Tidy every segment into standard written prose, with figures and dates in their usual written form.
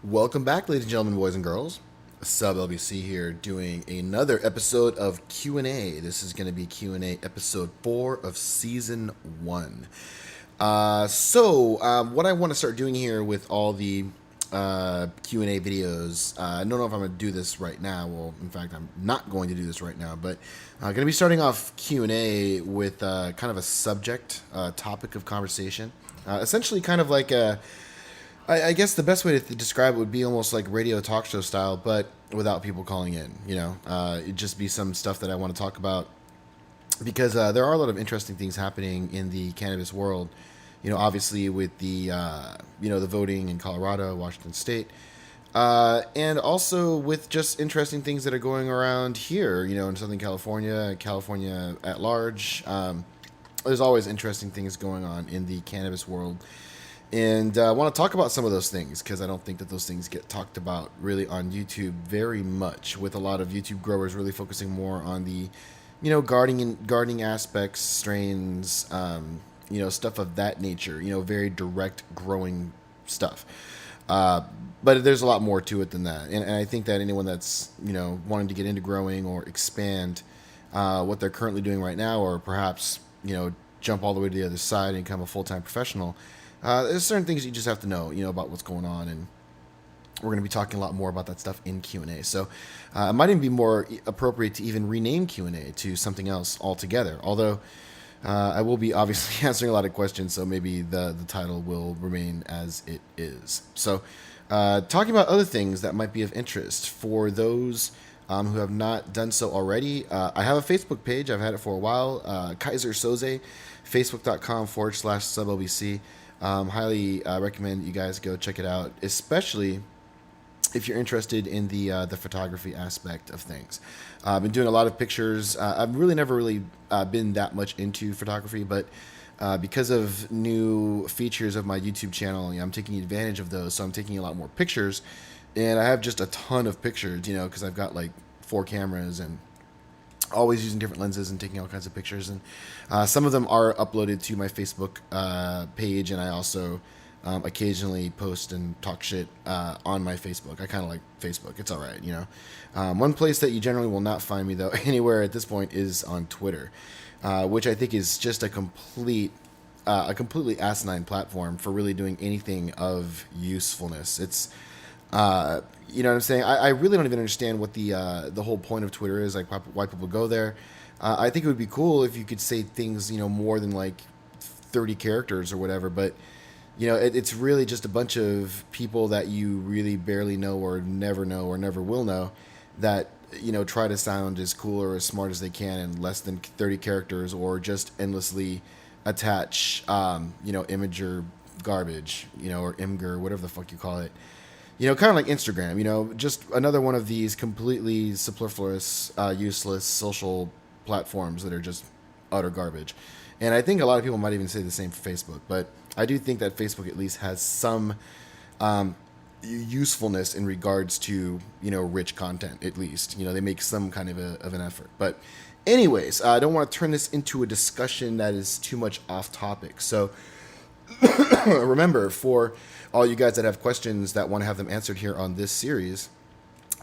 Welcome back, ladies and gentlemen, boys and girls. Sub LBC here, doing another episode of Q&A. This is going to be Q&A episode 4 of season 1. What I want to start doing here with all the Q&A videos, I don't know if I'm going to do this right now. Well, in fact, I'm not going to do this right now, but I'm going to be starting off Q&A with kind of a subject, topic of conversation. Essentially kind of like I guess the best way to describe it would be almost like radio talk show style, but without people calling in. It'd just be some stuff that I want to talk about because there are a lot of interesting things happening in the cannabis world. Obviously with the the voting in Colorado, Washington State, and also with just interesting things that are going around here. In Southern California, California at large. There's always interesting things going on in the cannabis world. And I want to talk about some of those things because I don't think that those things get talked about really on YouTube very much, with a lot of YouTube growers really focusing more on the, gardening aspects, strains, stuff of that nature, very direct growing stuff. But there's a lot more to it than that. And I think that anyone that's, wanting to get into growing or expand what they're currently doing right now, or perhaps, jump all the way to the other side and become a full-time professional, there's certain things you just have to know, about what's going on, and we're going to be talking a lot more about that stuff in Q&A. So it might even be more appropriate to even rename Q&A to something else altogether, although I will be obviously answering a lot of questions, so maybe the title will remain as it is. So talking about other things that might be of interest for those who have not done so already, I have a Facebook page. I've had it for a while, Kaiser Soze, facebook.com/sublbc. Highly recommend you guys go check it out, especially if you're interested in the photography aspect of things. I've been doing a lot of pictures. I've really never been that much into photography, but because of new features of my YouTube channel, I'm taking advantage of those. So I'm taking a lot more pictures, and I have just a ton of pictures, because I've got like 4 cameras and always using different lenses and taking all kinds of pictures, and some of them are uploaded to my Facebook page, and I also occasionally post and talk shit on my Facebook. I kind of like Facebook. It's all right, one place that you generally will not find me, though, anywhere at this point, is on Twitter, which I think is just a completely asinine platform for really doing anything of usefulness. It's you know what I'm saying? I really don't even understand what the whole point of Twitter is, like why people go there. I think it would be cool if you could say things, more than like 30 characters or whatever, but it's really just a bunch of people that you really barely know or never will know that, try to sound as cool or as smart as they can in less than 30 characters, or just endlessly attach, imager garbage, or imgur, whatever the fuck you call it. Kind of like Instagram, just another one of these completely superfluous, useless social platforms that are just utter garbage. And I think a lot of people might even say the same for Facebook, but I do think that Facebook at least has some usefulness in regards to, rich content, at least. They make some kind of an effort. But anyways, I don't want to turn this into a discussion that is too much off topic. So remember, for all you guys that have questions that want to have them answered here on this series,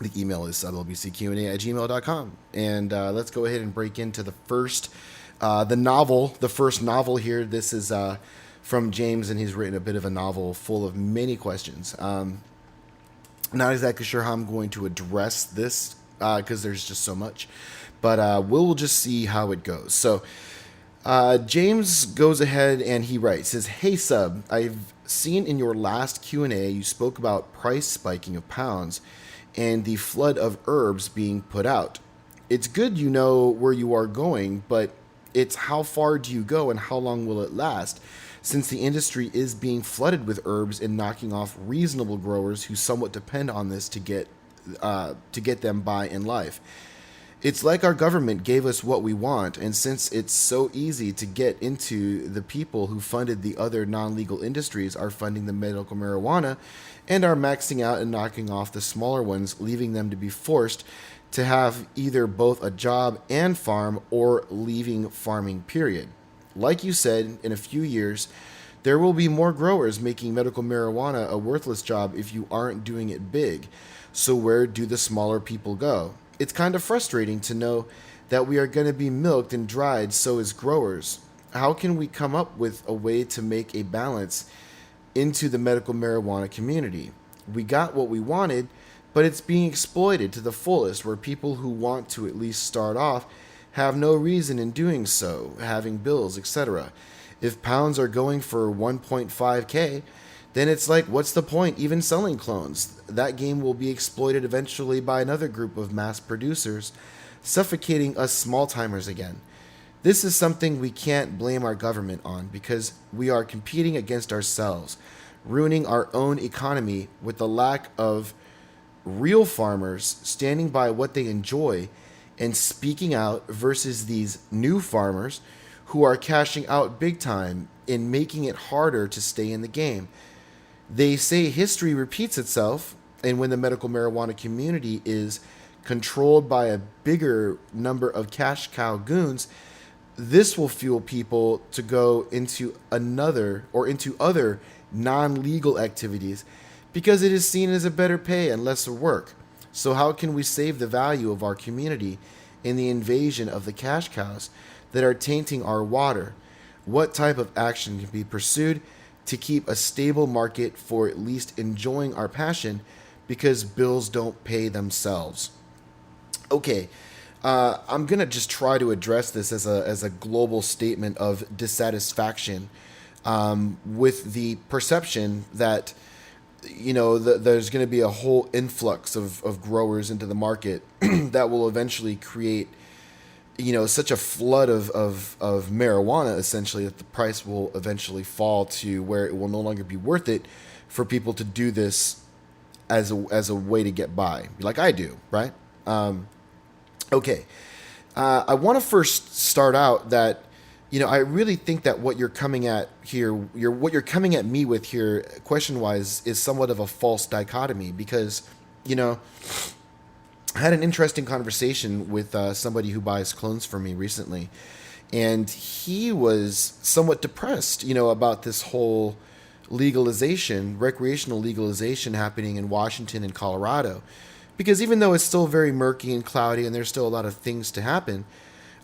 the email is sublbcqa@gmail.com. And let's go ahead and break into the first novel here. This is from James, and he's written a bit of a novel full of many questions. Not exactly sure how I'm going to address this because there's just so much, but we'll just see how it goes. So James goes ahead and he writes, says, "Hey Sub, I've seen in your last Q&A you spoke about price spiking of pounds and the flood of herbs being put out. It's good you know where you are going, but it's how far do you go and how long will it last, since the industry is being flooded with herbs and knocking off reasonable growers who somewhat depend on this to get them by in life. It's like our government gave us what we want, and since it's so easy to get into, the people who funded the other non-legal industries are funding the medical marijuana and are maxing out and knocking off the smaller ones, leaving them to be forced to have either both a job and farm or leaving farming, period. Like you said, in a few years, there will be more growers making medical marijuana a worthless job if you aren't doing it big. So where do the smaller people go? It's kind of frustrating to know that we are going to be milked and dried so as growers. How can we come up with a way to make a balance into the medical marijuana community? We got what we wanted, but it's being exploited to the fullest, where people who want to at least start off have no reason in doing so, having bills, etc. If pounds are going for 1.5k, then it's like, what's the point even selling clones? That game will be exploited eventually by another group of mass producers, suffocating us small timers again. This is something we can't blame our government on, because we are competing against ourselves, ruining our own economy with the lack of real farmers standing by what they enjoy and speaking out, versus these new farmers who are cashing out big time and making it harder to stay in the game. They say history repeats itself, and when the medical marijuana community is controlled by a bigger number of cash cow goons, this will fuel people to go into other non-legal activities, because it is seen as a better pay and lesser work. So how can we save the value of our community in the invasion of the cash cows that are tainting our water? What type of action can be pursued to keep a stable market for at least enjoying our passion, because bills don't pay themselves? Okay, I'm going to just try to address this as a global statement of dissatisfaction with the perception that, there's going to be a whole influx of growers into the market that will eventually create, such a flood of marijuana, essentially, that the price will eventually fall to where it will no longer be worth it for people to do this as a way to get by, like I do, right? Okay. I want to first start out that, I really think that what you're coming at me with here, question-wise, is somewhat of a false dichotomy, because, I had an interesting conversation with somebody who buys clones from me recently, and he was somewhat depressed, about this whole recreational legalization happening in Washington and Colorado. Because even though it's still very murky and cloudy and there's still a lot of things to happen,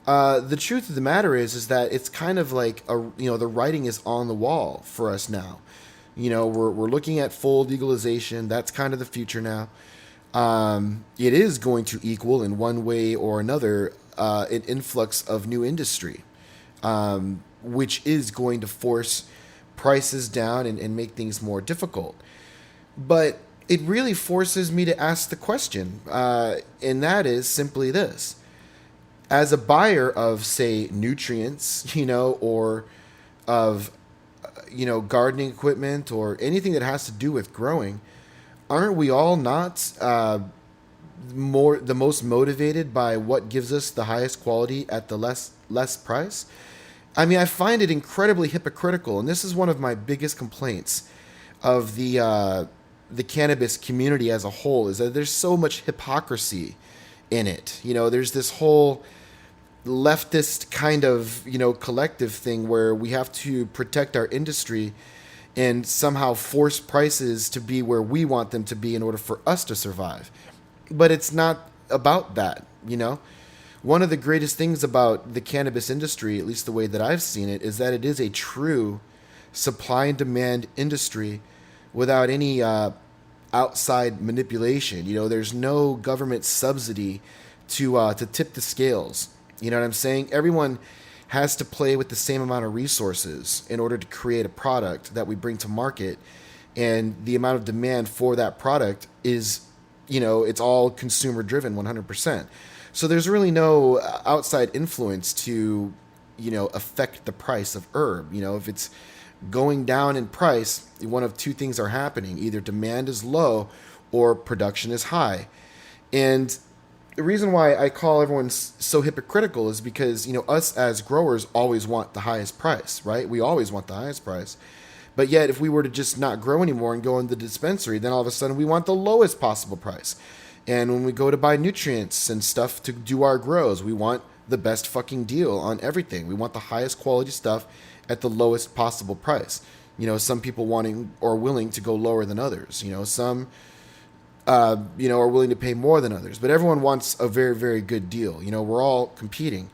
the truth of the matter is that it's kind of like, the writing is on the wall for us now. We're looking at full legalization. That's kind of the future now. It is going to equal, in one way or another, an influx of new industry, which is going to force prices down and make things more difficult. But it really forces me to ask the question, and that is simply this. As a buyer of, say, nutrients, or of, gardening equipment or anything that has to do with growing, aren't we all not the most motivated by what gives us the highest quality at the less price? I mean, I find it incredibly hypocritical, and this is one of my biggest complaints of the cannabis community as a whole, is that there's so much hypocrisy in it. There's this whole leftist kind of, collective thing where we have to protect our industry and somehow force prices to be where we want them to be in order for us to survive. But it's not about that, One of the greatest things about the cannabis industry, at least the way that I've seen it, is that it is a true supply and demand industry without any outside manipulation. There's no government subsidy to tip the scales. You know what I'm saying? Everyone has to play with the same amount of resources in order to create a product that we bring to market. And the amount of demand for that product is, it's all consumer driven 100%. So there's really no outside influence to, affect the price of herb. If it's going down in price, one of two things are happening. Either demand is low or production is high. And the reason why I call everyone so hypocritical is because, us as growers always want the highest price, right? We always want the highest price. But yet, if we were to just not grow anymore and go in the dispensary, then all of a sudden we want the lowest possible price. And when we go to buy nutrients and stuff to do our grows, we want the best fucking deal on everything. We want the highest quality stuff at the lowest possible price. some people wanting or willing to go lower than others. Some are willing to pay more than others, but everyone wants a very, very good deal. We're all competing,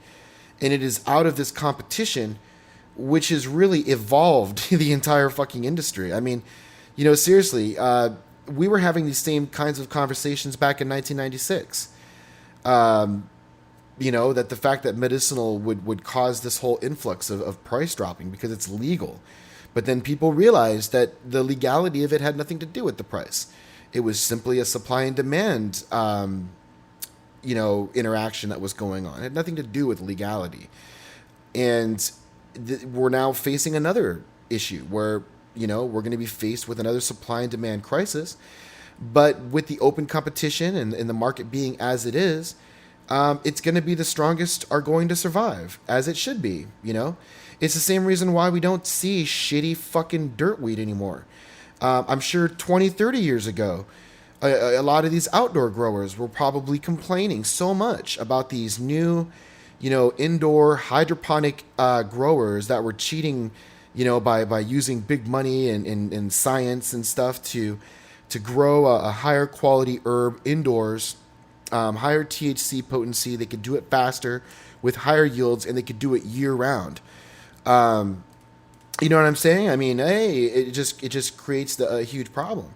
and it is out of this competition which has really evolved the entire fucking industry. I mean, seriously, we were having these same kinds of conversations back in 1996. That the fact that medicinal would cause this whole influx of price dropping because it's legal. But then people realized that the legality of it had nothing to do with the price. It was simply a supply and demand, interaction that was going on. It had nothing to do with legality. And we're now facing another issue where, we're going to be faced with another supply and demand crisis. But with the open competition and the market being as it is, it's going to be the strongest are going to survive, as it should be. It's the same reason why we don't see shitty fucking dirt weed anymore. I'm sure 20, 30 years ago, a lot of these outdoor growers were probably complaining so much about these new, indoor hydroponic growers that were cheating, by using big money and science and stuff to grow a higher quality herb indoors, higher THC potency. They could do it faster with higher yields, and they could do it year round. You know what I'm saying? I mean, hey, it just creates a huge problem.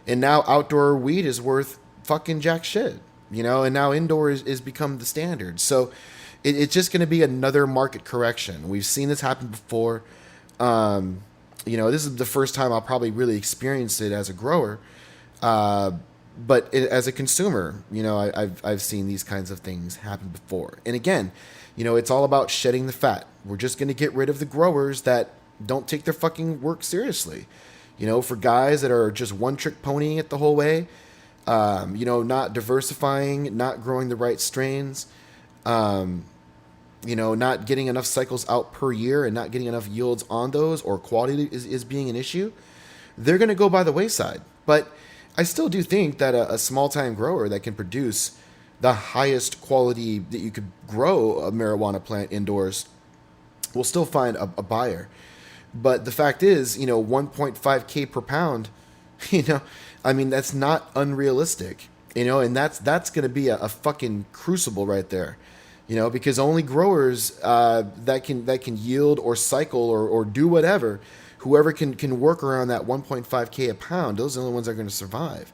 And now outdoor weed is worth fucking jack shit, and now indoor is become the standard. So it's just going to be another market correction. We've seen this happen before. This is the first time I'll probably really experience it as a grower. But as a consumer, I've seen these kinds of things happen before. And again, it's all about shedding the fat. We're just going to get rid of the growers that don't take their fucking work seriously. For guys that are just one trick ponying it the whole way, not diversifying, not growing the right strains, not getting enough cycles out per year and not getting enough yields on those, or quality is being an issue, they're going to go by the wayside. But I still do think that a small-time grower that can produce the highest quality that you could grow a marijuana plant indoors will still find a buyer. But the fact is, 1.5K per pound, that's not unrealistic, and that's going to be a fucking crucible right there, because only growers that can yield or cycle or do whatever, whoever can work around that 1.5K a pound, those are the only ones that are going to survive.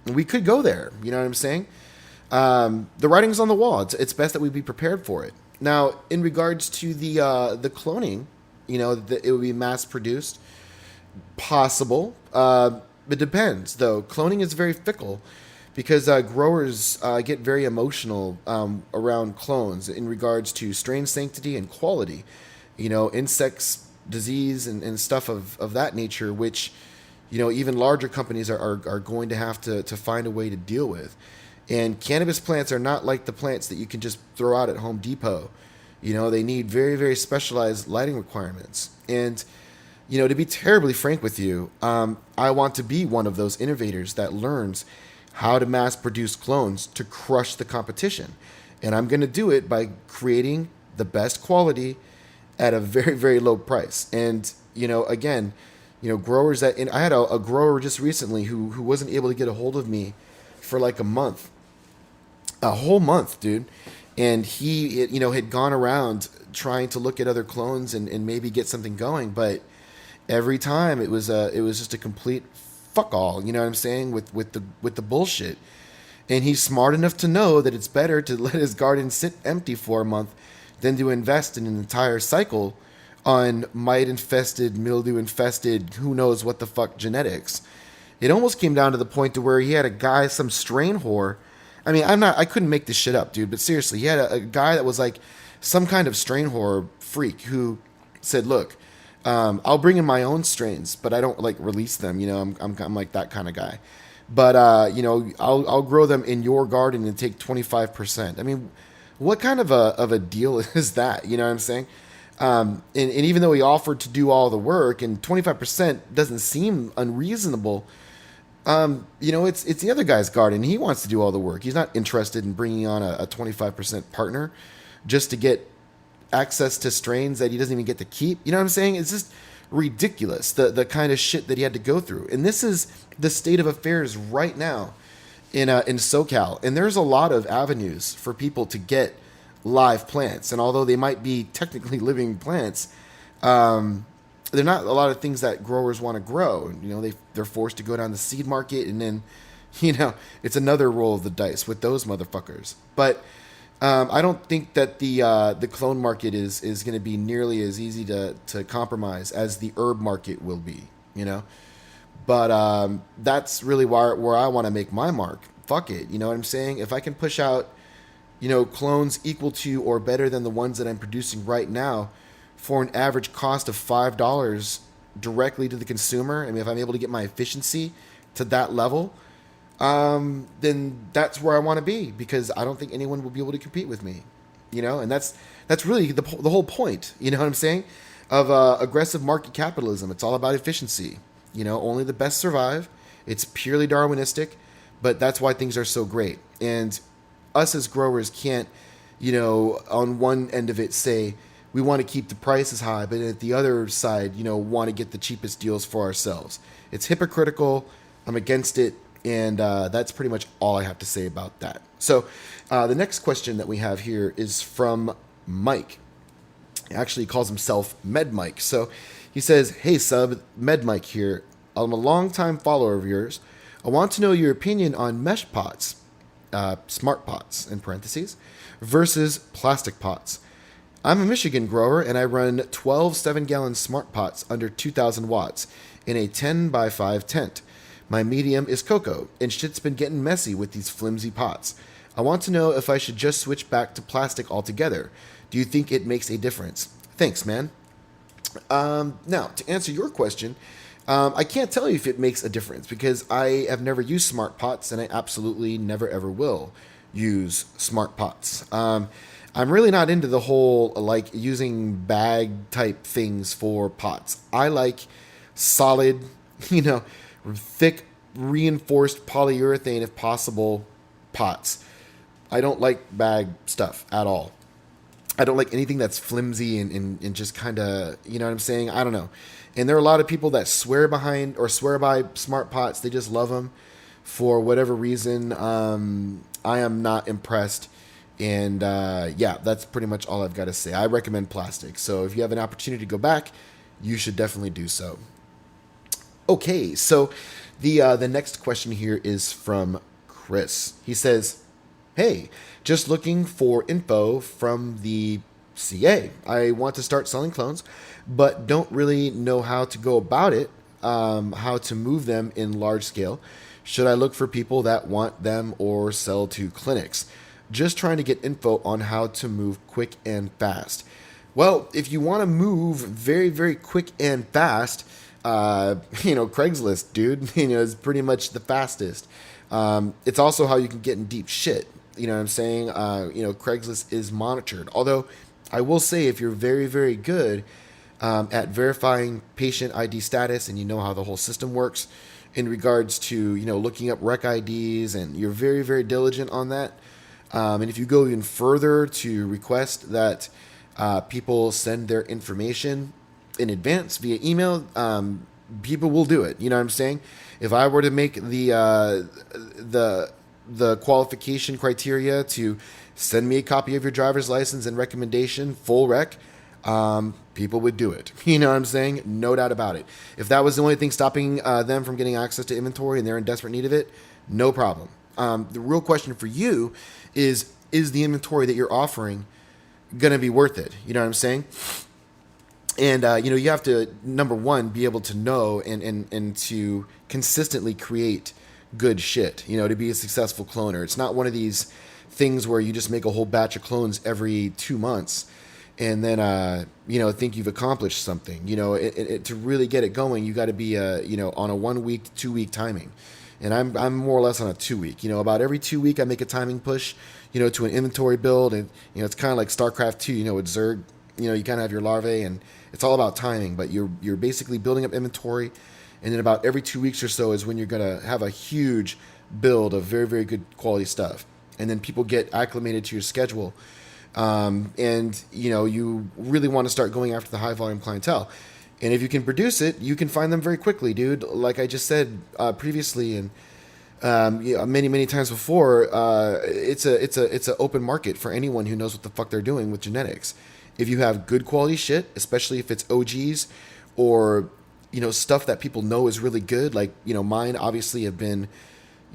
And we could go there, you know what I'm saying? The writing's on the wall. It's best that we be prepared for it. Now, in regards to the cloning, it would be mass produced, possible. It depends, though. Cloning is very fickle because growers get very emotional around clones in regards to strain sanctity and quality. Insects, disease, and stuff of that nature, which even larger companies are going to have to find a way to deal with. And cannabis plants are not like the plants that you can just throw out at Home Depot. They need very, very specialized lighting requirements. And, to be terribly frank with you, I want to be one of those innovators that learns how to mass produce clones to crush the competition. And I'm going to do it by creating the best quality at a very, very low price. And, again, growers that, and I had a grower just recently who wasn't able to get a hold of me for like a whole month, dude. And he, had gone around trying to look at other clones and maybe get something going. But every time it was just a complete fuck all, you know what I'm saying, with the bullshit. And he's smart enough to know that it's better to let his garden sit empty for a month than to invest in an entire cycle on mite-infested, mildew-infested, who knows what the fuck genetics. It almost came down to the point to where he had a guy, some strain whore. I mean, I couldn't make this shit up, dude, but seriously, he had a guy that was like some kind of strain whore freak who said, look, I'll bring in my own strains, but I don't like release them. I'm like that kind of guy. But, I'll grow them in your garden and take 25%. I mean, what kind of a deal is that? You know what I'm saying? And even though he offered to do all the work, and 25% doesn't seem unreasonable, it's the other guy's garden. He wants to do all the work. He's not interested in bringing on a 25% partner just to get access to strains that he doesn't even get to keep. You know what I'm saying? It's just ridiculous, the kind of shit that he had to go through. And this is the state of affairs right now in SoCal. And there's a lot of avenues for people to get live plants. And although they might be technically living plants, they're not a lot of things that growers want to grow. They're forced to go down the seed market, and then, it's another roll of the dice with those motherfuckers. But I don't think that the clone market is going to be nearly as easy to compromise as the herb market will be, But that's really where I want to make my mark. Fuck it, you know what I'm saying? If I can push out, clones equal to or better than the ones that I'm producing right now for an average cost of $5 directly to the consumer, if I'm able to get my efficiency to that level, then that's where I want to be, because I don't think anyone will be able to compete with me, and that's really the whole point, you know what I'm saying, of aggressive market capitalism. It's all about efficiency, only the best survive. It's purely Darwinistic, but that's why things are so great. And us as growers can't, on one end of it say we want to keep the prices high, but at the other side, want to get the cheapest deals for ourselves. It's hypocritical. I'm against it. And that's pretty much all I have to say about that. So the next question that we have here is from Mike. He actually calls himself Med Mike. So he says, "Hey sub, Med Mike here. I'm a longtime follower of yours. I want to know your opinion on mesh pots, smart pots in parentheses, versus plastic pots. I'm a Michigan grower and I run 12 7-gallon smart pots under 2,000 watts in a 10 by 5 tent. My medium is cocoa, and shit's been getting messy with these flimsy pots. I want to know if I should just switch back to plastic altogether. Do you think it makes a difference? Thanks, man." Now, to answer your question, I can't tell you if it makes a difference, because I have never used smart pots, and I absolutely never ever will use smart pots. I'm really not into the whole, using bag type things for pots. I like solid, thick, reinforced polyurethane, if possible, pots. I don't like bag stuff at all. I don't like anything that's flimsy and just kind of, you know what I'm saying? I don't know. And there are a lot of people that swear by smart pots. They just love them for whatever reason. I am not impressed. And that's pretty much all I've got to say. I recommend plastic. So if you have an opportunity to go back, you should definitely do so. Okay, so the next question here is from Chris. He says, "Hey, just looking for info from the CA. I want to start selling clones, but don't really know how to go about it, how to move them in large scale. Should I look for people that want them or sell to clinics? Just trying to get info on how to move quick and fast." Well, if you want to move very, very quick and fast, Craigslist, dude, is pretty much the fastest. It's also how you can get in deep shit. You know what I'm saying? Craigslist is monitored. Although I will say, if you're very, very good at verifying patient ID status, and you know how the whole system works in regards to, looking up rec IDs, and you're very, very diligent on that. And if you go even further to request that people send their information in advance via email, people will do it. You know what I'm saying? If I were to make the qualification criteria to send me a copy of your driver's license and recommendation, full rec, people would do it. You know what I'm saying? No doubt about it. If that was the only thing stopping them from getting access to inventory and they're in desperate need of it, no problem. The real question for you is the inventory that you're offering going to be worth it? You know what I'm saying? And, you have to, number one, be able to know and to consistently create good shit, to be a successful cloner. It's not one of these things where you just make a whole batch of clones every 2 months and then, think you've accomplished something. To really get it going, you got to be, on a 1 week, 2 week timing. And I'm more or less on a 2 week. About every 2 week I make a timing push, to an inventory build. And, it's kind of like StarCraft 2, with Zerg. You kind of have your larvae, and it's all about timing. But you're basically building up inventory, and then about every 2 weeks or so is when you're going to have a huge build of very, very good quality stuff. And then people get acclimated to your schedule. And, you really want to start going after the high volume clientele. And if you can produce it, you can find them very quickly, dude. Like I just said previously, and many times before, it's a open market for anyone who knows what the fuck they're doing with genetics. If you have good quality shit, especially if it's OGs or stuff that people know is really good, like mine obviously have been,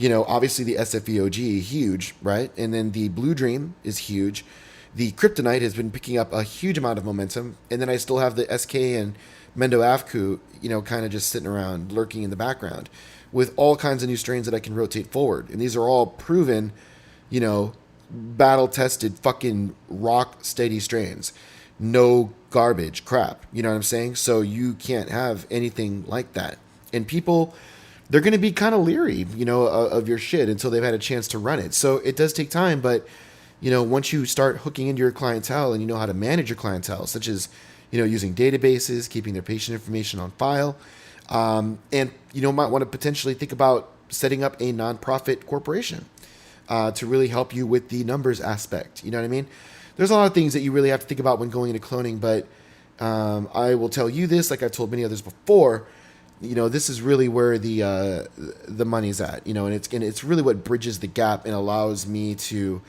obviously the SFEOG huge, right? And then the Blue Dream is huge. The Kryptonite has been picking up a huge amount of momentum, and then I still have the SK and Mendo Avku, kind of just sitting around lurking in the background with all kinds of new strains that I can rotate forward. And these are all proven, battle tested, fucking rock steady strains. No garbage crap. You know what I'm saying? So you can't have anything like that. And people, they're going to be kind of leery, of your shit until they've had a chance to run it. So it does take time, but once you start hooking into your clientele and you know how to manage your clientele, such as, using databases, keeping their patient information on file, and might want to potentially think about setting up a nonprofit corporation to really help you with the numbers aspect. You know what I mean? There's a lot of things that you really have to think about when going into cloning, but I will tell you this, like I've told many others before, this is really where the money's at, and it's really what bridges the gap and allows me to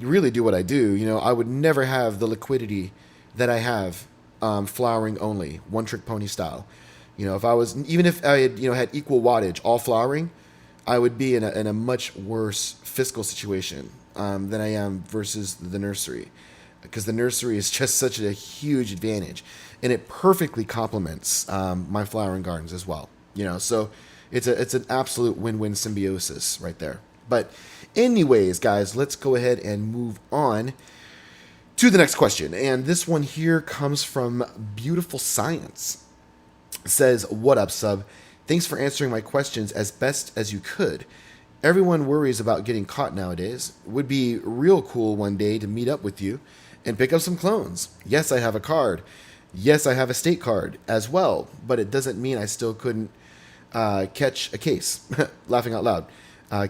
really do what I do. I would never have the liquidity that I have flowering only, one trick pony style. If I had equal wattage, all flowering, I would be in a much worse fiscal situation than I am versus the nursery, because the nursery is just such a huge advantage, and it perfectly complements my flowering gardens as well. So it's an absolute win-win symbiosis right there. But anyways, guys, let's go ahead and move on to the next question. And this one here comes from Beautiful Science. It says, "What up, sub? Thanks for answering my questions as best as you could. Everyone worries about getting caught nowadays. Would be real cool one day to meet up with you and pick up some clones. Yes, I have a card. Yes, I have a state card as well, but it doesn't mean I still couldn't catch a case." Laughing out loud.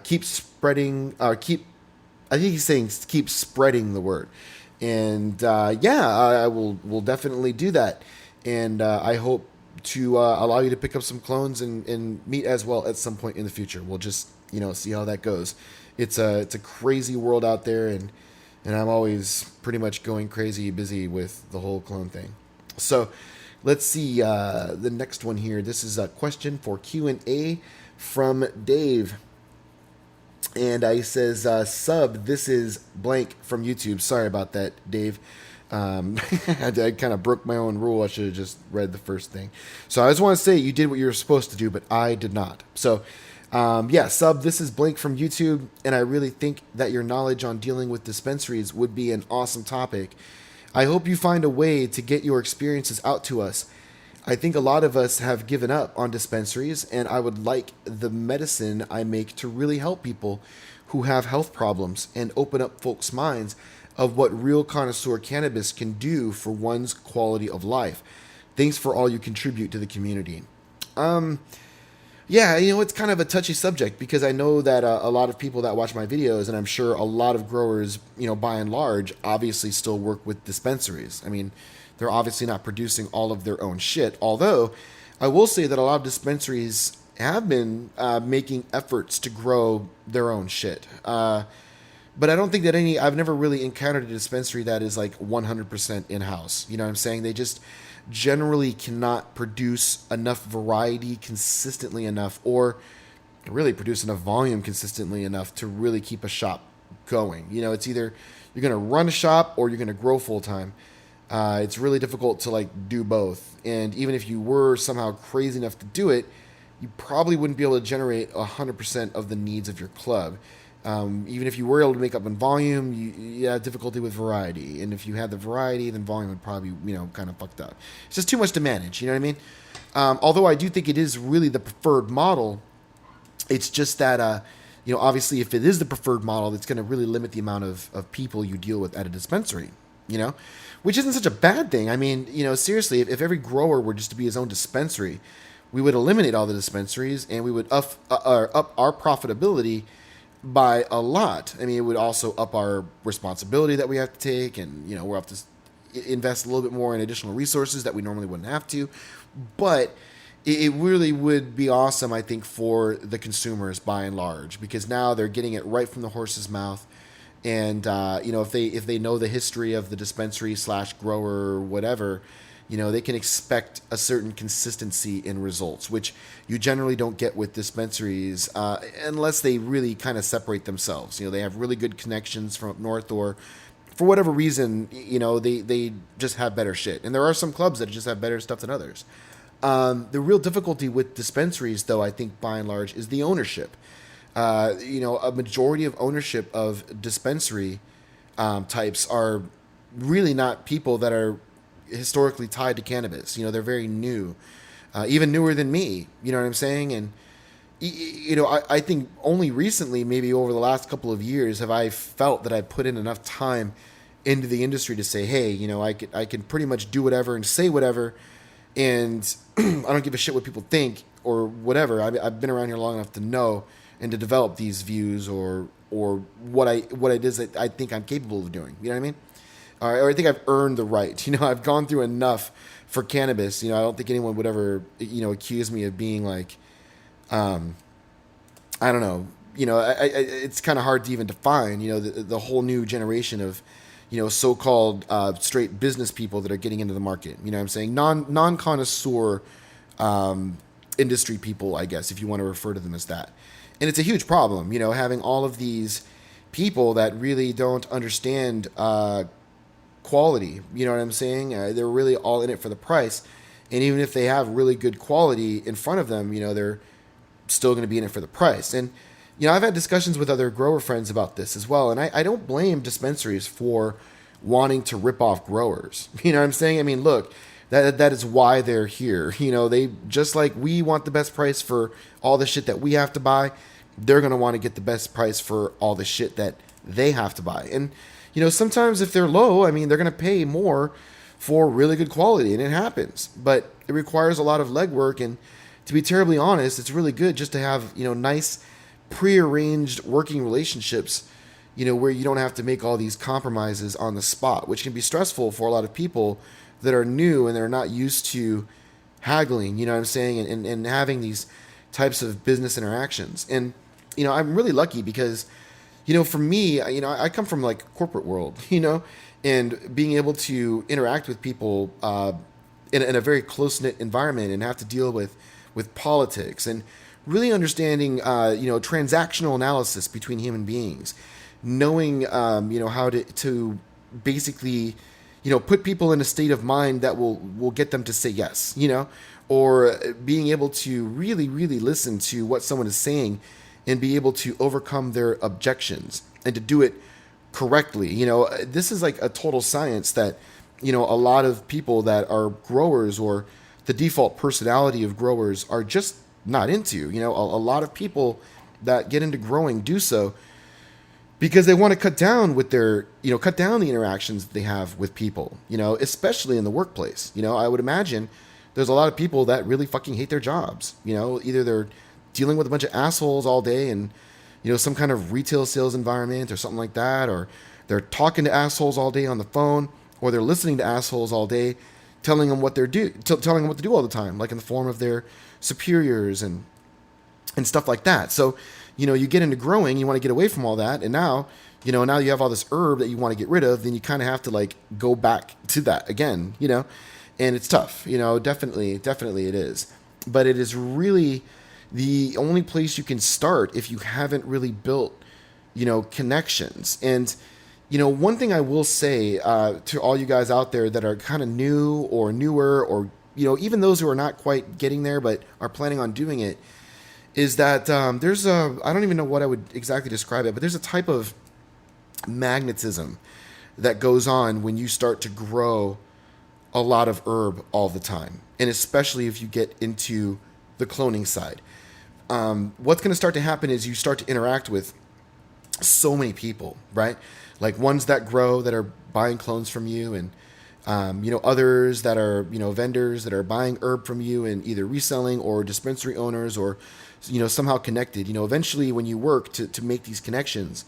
Keep spreading, I think he's saying keep spreading the word. And I will definitely do that. And I hope to allow you to pick up some clones and meet as well at some point in the future. We'll just, see how that goes. It's a crazy world out there, and I'm always pretty much going crazy busy with the whole clone thing. So let's see the next one here. This is a question for Q&A from Dave. And he says, "Sub, this is blank from YouTube." Sorry about that, Dave. I kind of broke my own rule. I should have just read the first thing. So I just want to say you did what you were supposed to do, but I did not. So, Sub, this is blank from YouTube, and I really think that your knowledge on dealing with dispensaries would be an awesome topic. I hope you find a way to get your experiences out to us. I think a lot of us have given up on dispensaries, and I would like the medicine I make to really help people who have health problems and open up folks' minds of what real connoisseur cannabis can do for one's quality of life. Thanks for all you contribute to the community. It's kind of a touchy subject, because I know that a lot of people that watch my videos, and I'm sure a lot of growers, by and large, obviously still work with dispensaries. I mean, they're obviously not producing all of their own shit. Although, I will say that a lot of dispensaries have been making efforts to grow their own shit. But I don't think that I've never really encountered a dispensary that is like 100% in-house. You know what I'm saying? They just generally cannot produce enough variety consistently enough, or really produce enough volume consistently enough to really keep a shop going. It's either you're going to run a shop or you're going to grow full-time. It's really difficult to do both. And even if you were somehow crazy enough to do it, you probably wouldn't be able to generate 100% of the needs of your club. Even if you were able to make up in volume, you have difficulty with variety. And if you had the variety, then volume would probably be, kind of fucked up. It's just too much to manage, you know what I mean? Although I do think it is really the preferred model, it's just that, obviously if it is the preferred model, it's going to really limit the amount of people you deal with at a dispensary, which isn't such a bad thing. I mean, seriously, if every grower were just to be his own dispensary, we would eliminate all the dispensaries, and we would up our profitability by a lot. I mean, it would also up our responsibility that we have to take, and we're up to, invest a little bit more in additional resources that we normally wouldn't have to. But it really would be awesome, I think, for the consumers by and large, because now they're getting it right from the horse's mouth. And if they know the history of the dispensary / grower or whatever, they can expect a certain consistency in results, which you generally don't get with dispensaries unless they really kind of separate themselves. They have really good connections from up north, or for whatever reason, they just have better shit. And there are some clubs that just have better stuff than others. The real difficulty with dispensaries, though, I think by and large, is the ownership. A majority of ownership of dispensary types are really not people that are historically tied to cannabis. They're very new, even newer than me. You know what I'm saying? And I think only recently, maybe over the last couple of years, have I felt that I put in enough time into the industry to say, hey, I can pretty much do whatever and say whatever, and I don't give a shit what people think or whatever. I've been around here long enough to know and to develop these views or what it is that I think I'm capable of doing. You know what I mean? Or I think I've earned the right. I've gone through enough for cannabis. I don't think anyone would ever, accuse me of being like, I don't know. It's kind of hard to even define, the whole new generation of, so-called straight business people that are getting into the market. You know what I'm saying? Non-connoisseur industry people, I guess, if you want to refer to them as that. And it's a huge problem, having all of these people that really don't understand quality. You know what I'm saying? They're really all in it for the price. And even if they have really good quality in front of them, they're still going to be in it for the price. And, I've had discussions with other grower friends about this as well. And I don't blame dispensaries for wanting to rip off growers. You know what I'm saying? I mean, look, that is why they're here. They, just like we want the best price for all the shit that we have to buy, they're going to want to get the best price for all the shit that they have to buy. And, sometimes if they're low, I mean, they're going to pay more for really good quality, and it happens. But it requires a lot of legwork, and to be terribly honest, it's really good just to have, nice prearranged working relationships, where you don't have to make all these compromises on the spot, which can be stressful for a lot of people that are new and they're not used to haggling, you know what I'm saying, and having these types of business interactions. And, I'm really lucky because, for me, I come from like corporate world, and being able to interact with people in a very close-knit environment and have to deal with politics and really understanding, transactional analysis between human beings, knowing, how to basically, put people in a state of mind that will get them to say yes, or being able to really, really listen to what someone is saying and be able to overcome their objections and to do it correctly. This is like a total science that, a lot of people that are growers or the default personality of growers are just not into. A lot of people that get into growing do so because they want to cut down with their, cut down the interactions that they have with people, especially in the workplace. I would imagine there's a lot of people that really fucking hate their jobs. Either they're dealing with a bunch of assholes all day and, some kind of retail sales environment or something like that, or they're talking to assholes all day on the phone, or they're listening to assholes all day, telling them what telling them what to do all the time, like in the form of their superiors and stuff like that. So, you get into growing, you want to get away from all that, and now, now you have all this herb that you want to get rid of, then you kind of have to like go back to that again, and it's tough, definitely it is. But it is really the only place you can start if you haven't really built, connections. And, one thing I will say to all you guys out there that are kind of new or newer, or, even those who are not quite getting there but are planning on doing it, is that there's I don't even know what I would exactly describe it, but there's a type of magnetism that goes on when you start to grow a lot of herb all the time. And especially if you get into the cloning side. What's going to start to happen is you start to interact with so many people, right? Like ones that grow that are buying clones from you, and others that are, vendors that are buying herb from you and either reselling, or dispensary owners, or, somehow connected. Eventually when you work to make these connections,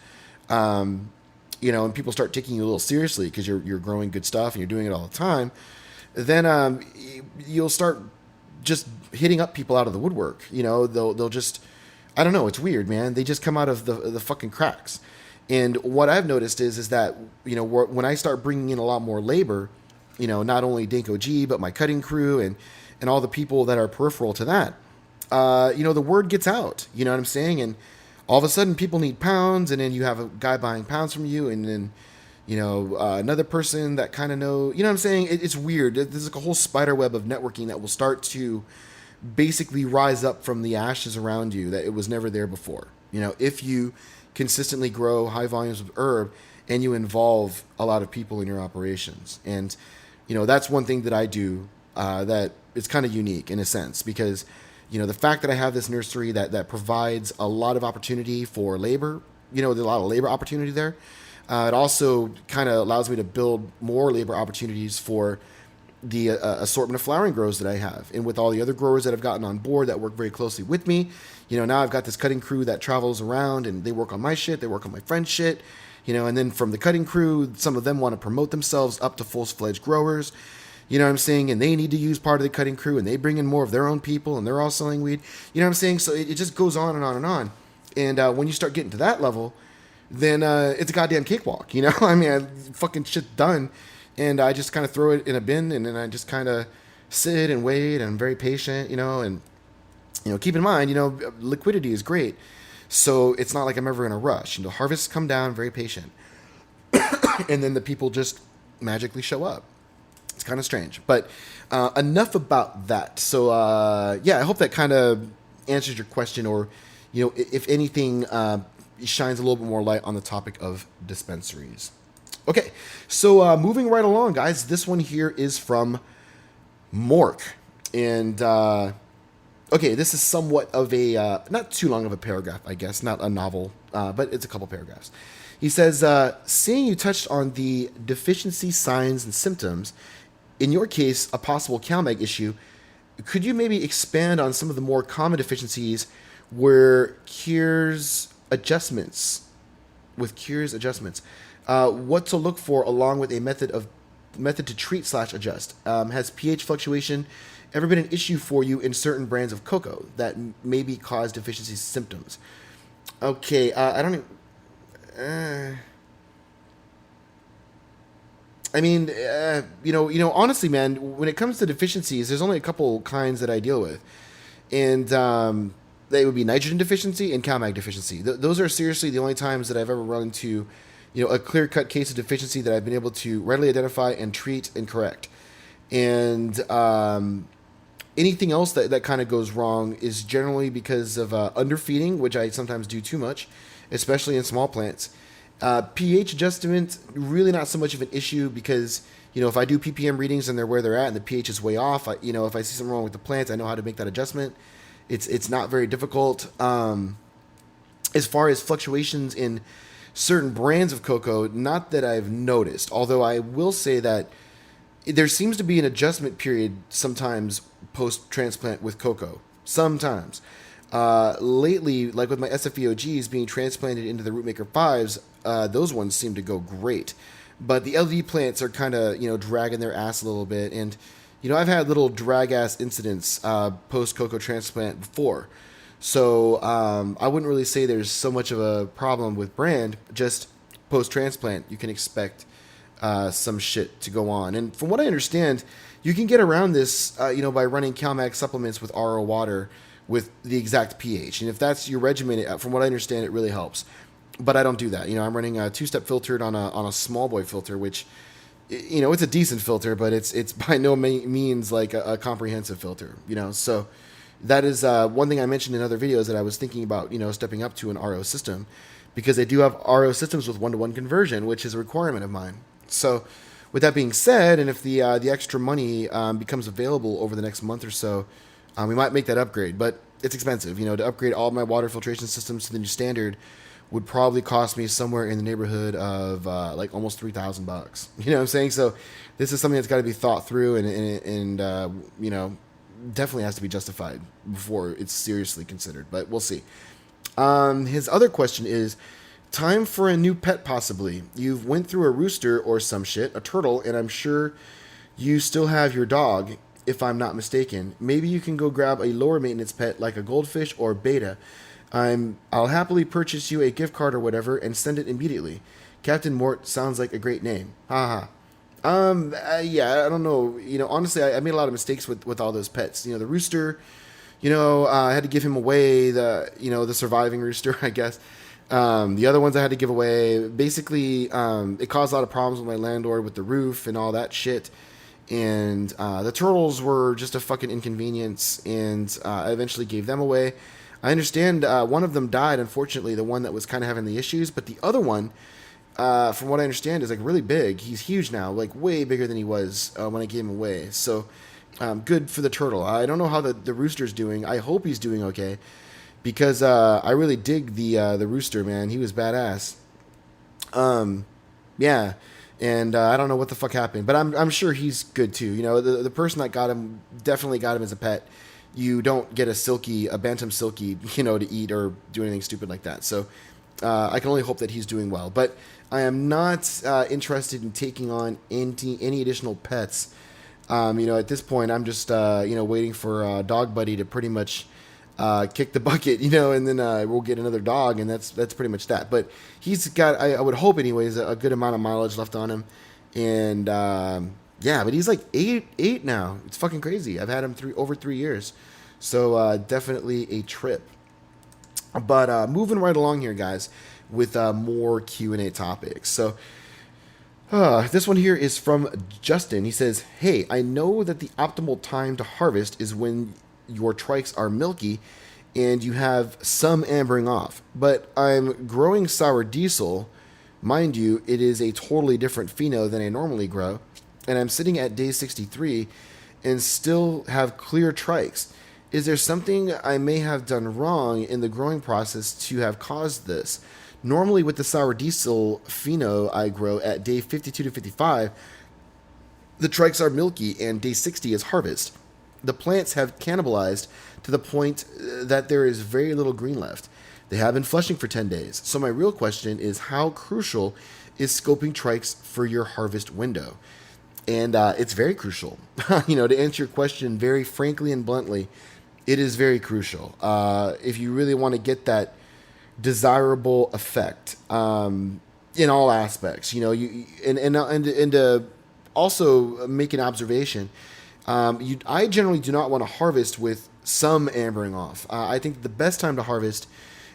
and people start taking you a little seriously because you're growing good stuff and you're doing it all the time, then you'll start just hitting up people out of the woodwork. They'll just, I don't know, it's weird, man. They just come out of the fucking cracks. And what I've noticed is that when I start bringing in a lot more labor, not only Danko G but my cutting crew and all the people that are peripheral to that, the word gets out. You know what I'm saying? And all of a sudden, people need pounds, and then you have a guy buying pounds from you, and then another person that kind of know. You know what I'm saying? It's weird. There's like a whole spider web of networking that will start to basically rise up from the ashes around you that it was never there before. If you consistently grow high volumes of herb and you involve a lot of people in your operations. And that's one thing that I do that is kind of unique in a sense, because the fact that I have this nursery that provides a lot of opportunity for labor, there's a lot of labor opportunity there. It also kind of allows me to build more labor opportunities for the assortment of flowering grows that I have. And with all the other growers that I've gotten on board that work very closely with me, now I've got this cutting crew that travels around and they work on my shit, they work on my friend's shit, and then from the cutting crew, some of them want to promote themselves up to full-fledged growers. You know what I'm saying? And they need to use part of the cutting crew, and they bring in more of their own people, and they're all selling weed. You know what I'm saying? So it just goes on and on and on. And when you start getting to that level, then it's a goddamn cakewalk. I mean, fucking shit's done, and I just kind of throw it in a bin, and then I just kind of sit and wait, and I'm very patient, and keep in mind, liquidity is great, so it's not like I'm ever in a rush. Harvests come down, very patient, and then the people just magically show up. It's kind of strange, but enough about that. So I hope that kind of answers your question, or if anything, shines a little bit more light on the topic of dispensaries. Okay, so moving right along, guys. This one here is from Mork, and okay, this is somewhat of a not too long of a paragraph, I guess, not a novel, but it's a couple paragraphs. He says, seeing you touched on the deficiency signs and symptoms, in your case, a possible CalMag issue, could you maybe expand on some of the more common deficiencies with Cure's adjustments? What to look for along with a method to treat / adjust? Has pH fluctuation ever been an issue for you in certain brands of cocoa that maybe cause deficiency symptoms? Okay, I don't even... I mean, honestly, man, when it comes to deficiencies, there's only a couple kinds that I deal with. And they would be nitrogen deficiency and CalMag deficiency. Those are seriously the only times that I've ever run into, a clear-cut case of deficiency that I've been able to readily identify and treat and correct. And anything else that kind of goes wrong is generally because of underfeeding, which I sometimes do too much, especially in small plants. pH adjustment, really not so much of an issue because, if I do ppm readings and they're where they're at and the pH is way off, if I see something wrong with the plant, I know how to make that adjustment. It's not very difficult. As far as fluctuations in certain brands of cocoa, not that I've noticed, although I will say that there seems to be an adjustment period sometimes post-transplant with cocoa. Sometimes. Lately, like with my SFEOGs being transplanted into the Rootmaker 5s, those ones seem to go great. But the LD plants are kind of, dragging their ass a little bit. And, I've had little drag-ass incidents post-cocoa transplant before. So I wouldn't really say there's so much of a problem with brand. Just post-transplant, you can expect some shit to go on. And from what I understand, you can get around this, by running CalMag supplements with RO water with the exact pH. And if that's your regimen, from what I understand, it really helps. But I don't do that. I'm running a two-step filtered on a small boy filter, which, it's a decent filter, but it's by no means like a comprehensive filter, So that is one thing I mentioned in other videos that I was thinking about, stepping up to an RO system, because they do have RO systems with 1-to-1 conversion, which is a requirement of mine. So with that being said, and if the extra money becomes available over the next month or so, we might make that upgrade, but it's expensive. To upgrade all my water filtration systems to the new standard would probably cost me somewhere in the neighborhood of like almost $3,000. You know what I'm saying? So this is something that's got to be thought through and definitely has to be justified before it's seriously considered. But we'll see. His other question is, Time for a new pet, possibly. You've went through a rooster or some shit, a turtle, and I'm sure you still have your dog, if I'm not mistaken. Maybe you can go grab a lower maintenance pet like a goldfish or beta. I'll happily purchase you a gift card or whatever and send it immediately. Captain Mort sounds like a great name. Haha. Yeah, I don't know. Honestly, I made a lot of mistakes with all those pets. The rooster, I had to give him away, the surviving rooster, I guess. The other ones I had to give away. Basically, it caused a lot of problems with my landlord with the roof and all that shit. And the turtles were just a fucking inconvenience, and I eventually gave them away. I understand one of them died, unfortunately, the one that was kind of having the issues, but the other one, from what I understand, is like really big. He's huge now, like way bigger than he was when I gave him away. So good for the turtle. I don't know how the rooster's doing. I hope he's doing okay, because I really dig the rooster, man. He was badass. Yeah. And I don't know what the fuck happened, but I'm sure he's good too. The person that got him definitely got him as a pet. You don't get a bantam silky, to eat or do anything stupid like that. So I can only hope that he's doing well. But I am not interested in taking on any additional pets. At this point, I'm just waiting for Dog Buddy to pretty much kick the bucket, and then we'll get another dog, and that's pretty much that. But he's got, I would hope anyways, a good amount of mileage left on him. And yeah, but he's like eight now. It's fucking crazy. I've had him over 3 years. So definitely a trip. But moving right along here, guys, with more Q&A topics. So this one here is from Justin. He says, hey, I know that the optimal time to harvest is when your trikes are milky and you have some ambering off, but I'm growing sour diesel. Mind you, it is a totally different pheno than I normally grow, and I'm sitting at day 63 and still have clear trikes. Is there something I may have done wrong in the growing process to have caused this? Normally with the sour diesel pheno I grow at day 52 to 55, the trikes are milky and day 60 is harvest. The plants have cannibalized to the point that there is very little green left. They have been flushing for 10 days. So my real question is, how crucial is scoping trikes for your harvest window? And it's very crucial. To answer your question very frankly and bluntly, it is very crucial. If you really want to get that desirable effect in all aspects, and to also make an observation. I generally do not want to harvest with some ambering off. I think the best time to harvest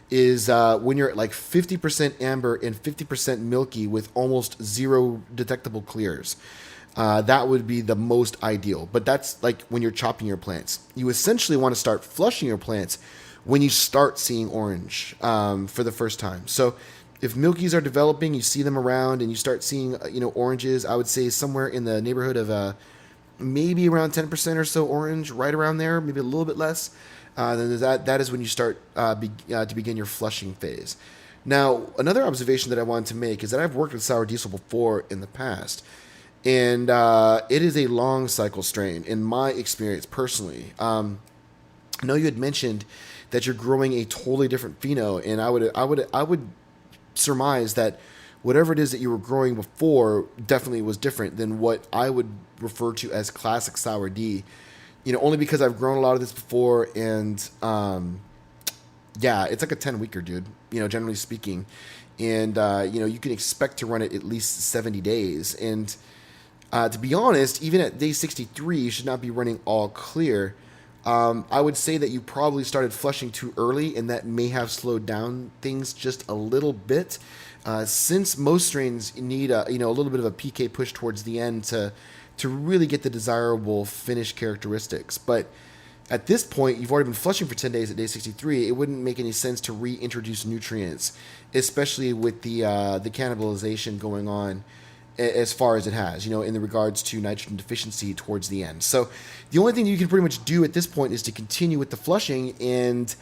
is when you're at like 50% amber and 50% milky with almost zero detectable clears. That would be the most ideal. But that's like when you're chopping your plants. You essentially want to start flushing your plants when you start seeing orange for the first time. So if milkies are developing, you see them around and you start seeing oranges, I would say somewhere in the neighborhood of maybe around 10% or so orange, right around there, maybe a little bit less. Then that is when you start to begin your flushing phase. Now, another observation that I wanted to make is that I've worked with sour diesel before in the past, and it is a long cycle strain in my experience personally. I know you had mentioned that you're growing a totally different pheno, and I would surmise that whatever it is that you were growing before definitely was different than what I would refer to as classic sour D. Only because I've grown a lot of this before, and yeah, it's like a 10-weeker, dude, generally speaking. And, you can expect to run it at least 70 days. And to be honest, even at day 63, you should not be running all clear. I would say that you probably started flushing too early, and that may have slowed down things just a little bit. Since most strains need a little bit of a PK push towards the end to really get the desirable finish characteristics. But at this point, you've already been flushing for 10 days at day 63. It wouldn't make any sense to reintroduce nutrients, especially with the cannibalization going on as far as it has, in the regards to nitrogen deficiency towards the end. So the only thing you can pretty much do at this point is to continue with the flushing and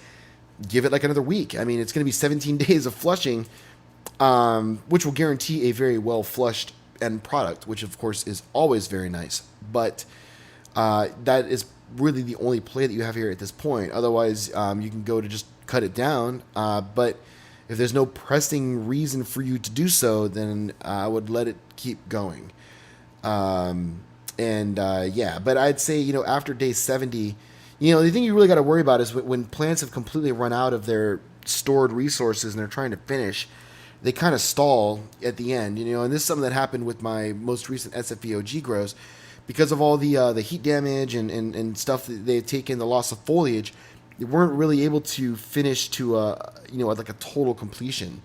give it like another week. I mean, it's going to be 17 days of flushing, which will guarantee a very well flushed end product, which of course is always very nice. But that is really the only play that you have here at this point. Otherwise, you can go to just cut it down. But if there's no pressing reason for you to do so, then I would let it keep going. Yeah, but I'd say, after day 70, the thing you really got to worry about is when plants have completely run out of their stored resources and they're trying to finish, they kind of stall at the end, and this is something that happened with my most recent SFEOG grows because of all the heat damage and stuff that they've taken, the loss of foliage. They weren't really able to finish to like a total completion,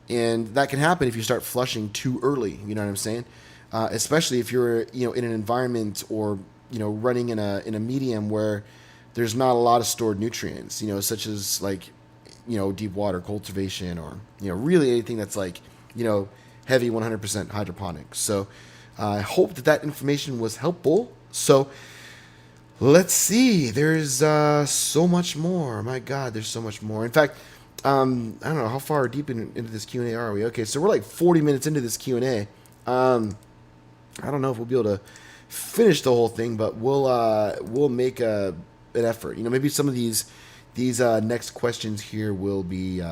and that can happen if you start flushing too early. You know what I'm saying? Especially if you're in an environment or running in a medium where there's not a lot of stored nutrients, such as like deep water cultivation or really anything that's like heavy 100% hydroponics. So I hope that information was helpful. So let's see. There's so much more. My God, there's so much more. In fact, I don't know how far deep into this Q&A are we. Okay, so we're like 40 minutes into this Q&A. I don't know if we'll be able to finish the whole thing, but we'll make an effort. Maybe some of these next questions here will be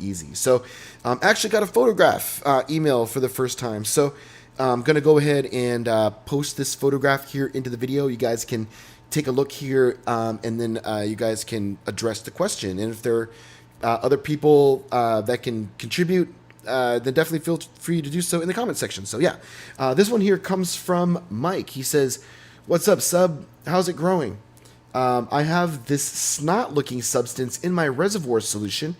easy. So, actually got a photograph email for the first time. So, I'm gonna go ahead and post this photograph here into the video. You guys can take a look here, and then you guys can address the question. And if there are other people that can contribute, then definitely feel free to do so in the comment section. So yeah, this one here comes from Mike. He says, "What's up, sub? How's it growing? I have this snot-looking substance in my reservoir solution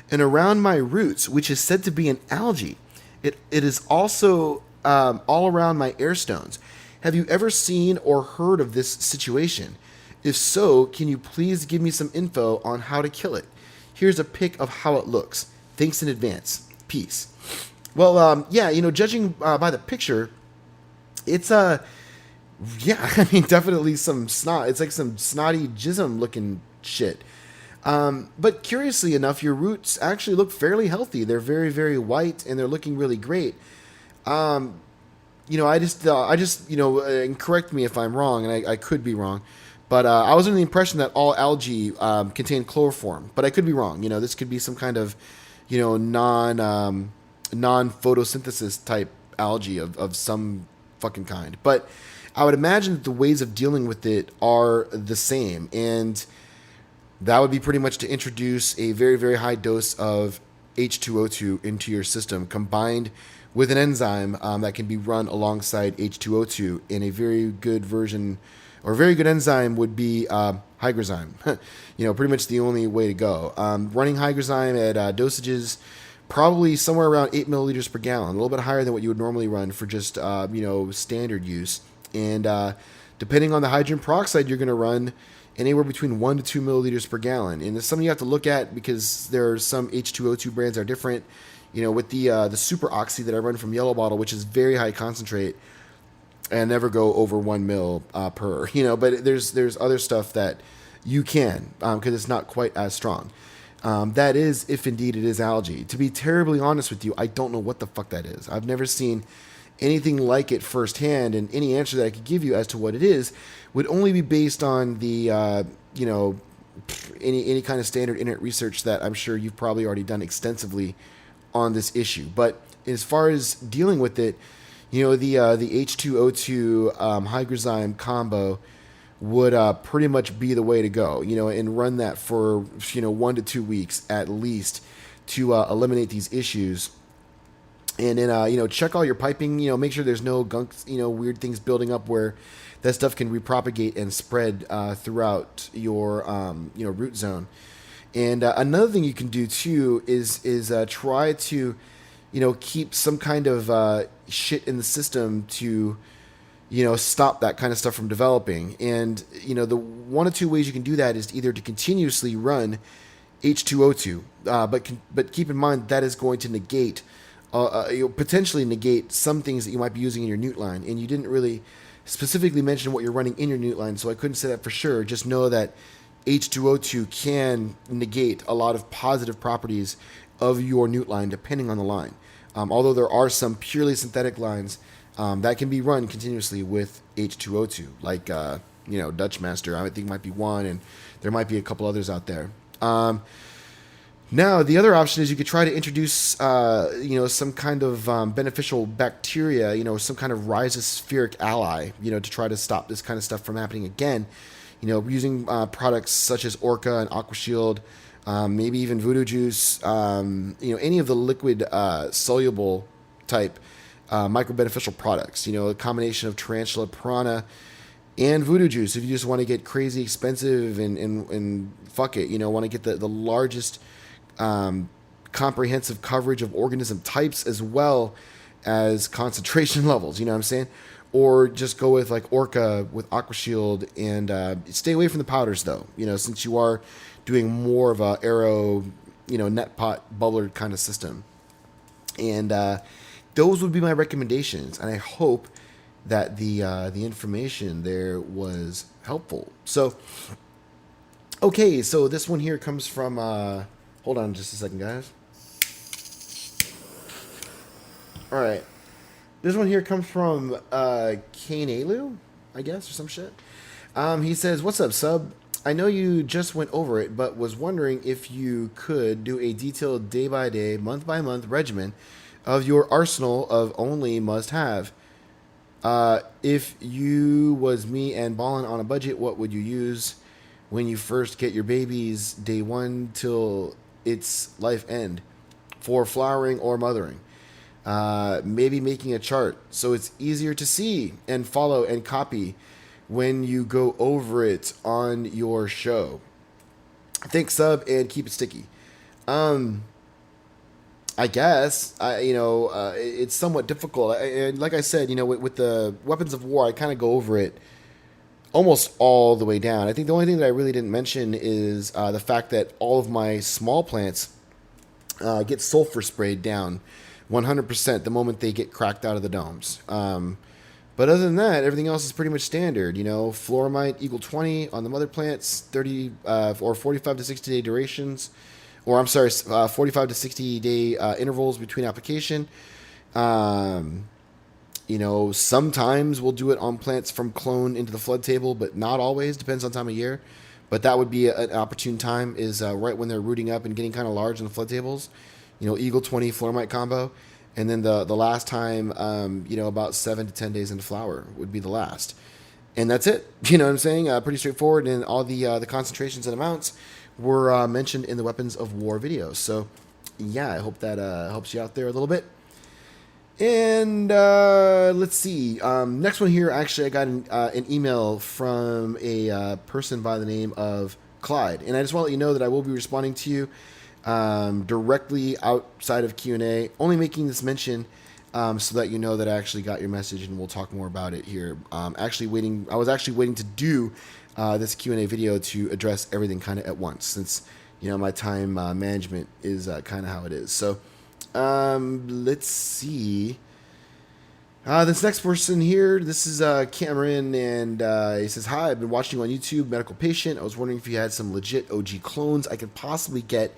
and around my roots, which is said to be an algae. It is also all around my air stones. Have you ever seen or heard of this situation? If so, can you please give me some info on how to kill it? Here's a pic of how it looks. Thanks in advance. Peace." Well, yeah, judging by the picture, it's definitely some snot. It's like some snotty jism looking shit. But curiously enough, your roots actually look fairly healthy. They're very, very white and they're looking really great. I just, and correct me if I'm wrong, and I could be wrong, but I was under the impression that all algae contain chloroform, but I could be wrong. This could be some kind of, non-photosynthesis type algae of some fucking kind. But I would imagine that the ways of dealing with it are the same, and that would be pretty much to introduce a very, very high dose of H2O2 into your system, combined with an enzyme that can be run alongside H2O2. In a very good version, or a very good enzyme would be hygrozyme. Pretty much the only way to go. Running hygrozyme at dosages probably somewhere around 8 milliliters per gallon, a little bit higher than what you would normally run for just standard use. And depending on the hydrogen peroxide you're going to run, anywhere between 1 to 2 milliliters per gallon. And it's something you have to look at because there are some H2O2 brands that are different. With the super oxy that I run from Yellow Bottle, which is very high concentrate, and never go over 1 mil per. But there's other stuff that you can because it's not quite as strong. That is, if indeed it is algae. To be terribly honest with you, I don't know what the fuck that is. I've never seen anything like it firsthand, and any answer that I could give you as to what it is would only be based on the any kind of standard internet research that I'm sure you've probably already done extensively on this issue. But as far as dealing with it, the H2O2 hygrozyme combo would pretty much be the way to go, and run that for 1 to 2 weeks at least to eliminate these issues. And then check all your piping, make sure there's no gunk, weird things building up where that stuff can repropagate and spread throughout your root zone. And another thing you can do too is try to keep some kind of shit in the system to stop that kind of stuff from developing. And the 1 or 2 ways you can do that is either to continuously run H2O2, but keep in mind that is going to negate potentially negate some things that you might be using in your newt line. And you didn't really specifically mention what you're running in your newt line, so I couldn't say that for sure. Just know that H2O2 can negate a lot of positive properties of your newt line depending on the line. Although there are some purely synthetic lines that can be run continuously with H2O2, like Dutch Master, I think might be one, and there might be a couple others out there. Now, the other option is you could try to introduce, some kind of beneficial bacteria, some kind of rhizospheric ally, to try to stop this kind of stuff from happening again. Using products such as Orca and AquaShield, maybe even Voodoo Juice, any of the liquid soluble type micro beneficial products. A combination of Tarantula, Piranha, and Voodoo Juice. If you just want to get crazy expensive and fuck it, want to get the largest comprehensive coverage of organism types as well as concentration levels, you know what I'm saying? Or just go with like Orca with AquaShield and stay away from the powders though, since you are doing more of a aero, net pot bubbler kind of system. And those would be my recommendations. And I hope that the information there was helpful. So, okay, so this one here comes from, hold on just a second, guys. All right. This one here comes from Kane Alu, I guess, or some shit. He says, "What's up, sub? I know you just went over it, but was wondering if you could do a detailed day-by-day, month-by-month regimen of your arsenal of only must-have. If you was me and ballin' on a budget, what would you use when you first get your babies day one till its life end for flowering or mothering? Maybe making a chart so it's easier to see and follow and copy when you go over it on your show. Thanks, sub, and keep it sticky." I guess it's somewhat difficult. And like I said, with the weapons of war, I kind of go over it almost all the way down. I think the only thing that I really didn't mention is the fact that all of my small plants get sulfur sprayed down 100% the moment they get cracked out of the domes. But other than that, everything else is pretty much standard. Floramite equal 20 on the mother plants, 30 or 45 to 60 day durations, or 45 to 60 day intervals between application. Sometimes we'll do it on plants from clone into the flood table, but not always. Depends on time of year. But that would be an opportune time is right when they're rooting up and getting kind of large in the flood tables. Eagle 20 Floramite combo. And then the last time, about 7 to 10 days into flower would be the last. And that's it. You know what I'm saying? Pretty straightforward. And all the concentrations and amounts were mentioned in the Weapons of War video. So, yeah, I hope that helps you out there a little bit. And let's see. Next one here, actually, I got an email from a person by the name of Clyde. And I just want to let you know that I will be responding to you directly outside of Q&A, only making this mention so that you know that I actually got your message, and we'll talk more about it here. I was actually waiting to do this Q&A video to address everything kind of at once, since my time management is kind of how it is. So let's see. This next person here, this is Cameron, and he says, "Hi, I've been watching you on YouTube, medical patient. I was wondering if you had some legit OG clones I could possibly get.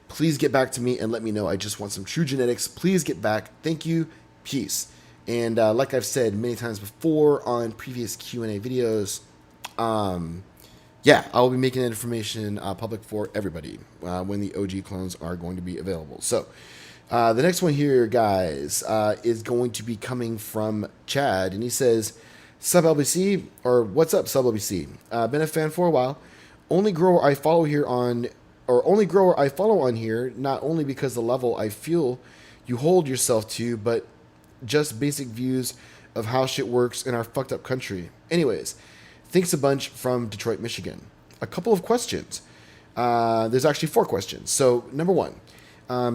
Please get back to me and let me know. I just want some true genetics. Please get back. Thank you. Peace." And like I've said many times before on previous Q&A videos, I will be making that information public for everybody when the OG clones are going to be available. So the next one here, guys, is going to be coming from Chad, and he says, "Sub LBC," or "What's up, Sub LBC? Been a fan for a while. Only grower I follow on here, not only because the level I feel you hold yourself to, but just basic views of how shit works in our fucked up country. Anyways, thanks a bunch from Detroit, Michigan. A couple of questions. There's actually 4 questions. So, number 1,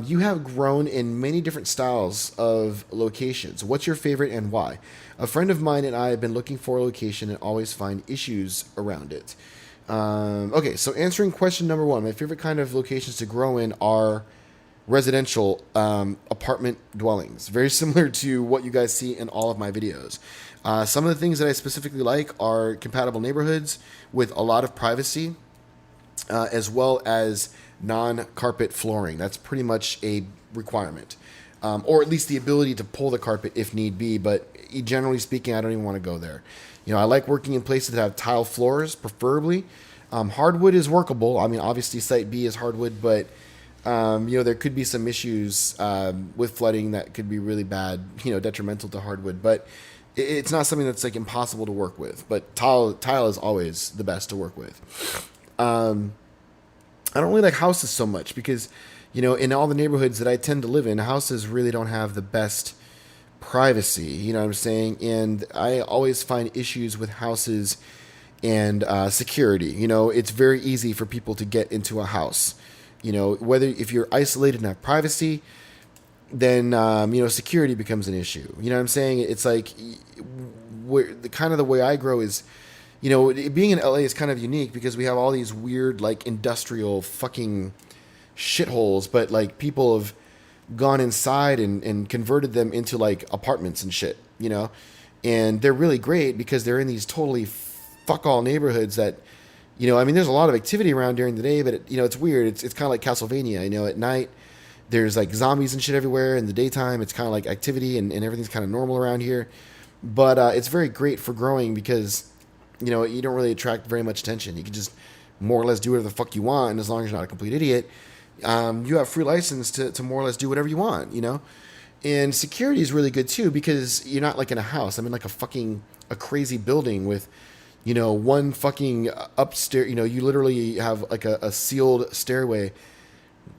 you have grown in many different styles of locations. What's your favorite and why? A friend of mine and I have been looking for a location and always find issues around it. Okay, so answering question number 1, my favorite kind of locations to grow in are residential apartment dwellings. Very similar to what you guys see in all of my videos. Some of the things that I specifically like are compatible neighborhoods with a lot of privacy, as well as non-carpet flooring. That's pretty much a requirement. Or at least the ability to pull the carpet if need be, but generally speaking, I don't even want to go there. I like working in places that have tile floors, preferably. Hardwood is workable. I mean, obviously Site B is hardwood, but There could be some issues with flooding that could be really bad, detrimental to hardwood, but it's not something that's like impossible to work with. But tile is always the best to work with. I don't really like houses so much because, in all the neighborhoods that I tend to live in, houses really don't have the best privacy. You know what I'm saying? And I always find issues with houses and security. It's very easy for people to get into a house. Whether if you're isolated and have privacy, then security becomes an issue. You know what I'm saying? It's like the way I grow is, being in LA is kind of unique because we have all these weird like industrial fucking shitholes, but like people have gone inside and converted them into like apartments and shit, and they're really great because they're in these totally fuck all neighborhoods that, there's a lot of activity around during the day, but it's weird. It's kind of like Castlevania, at night there's like zombies and shit everywhere. In the daytime, it's kind of like activity and everything's kind of normal around here, but it's very great for growing because, you don't really attract very much attention. You can just more or less do whatever the fuck you want, and as long as you're not a complete idiot, you have free license to more or less do whatever you want, And security is really good too because you're not like in a house. I'm in like a crazy building with, one fucking upstairs. You literally have like a sealed stairway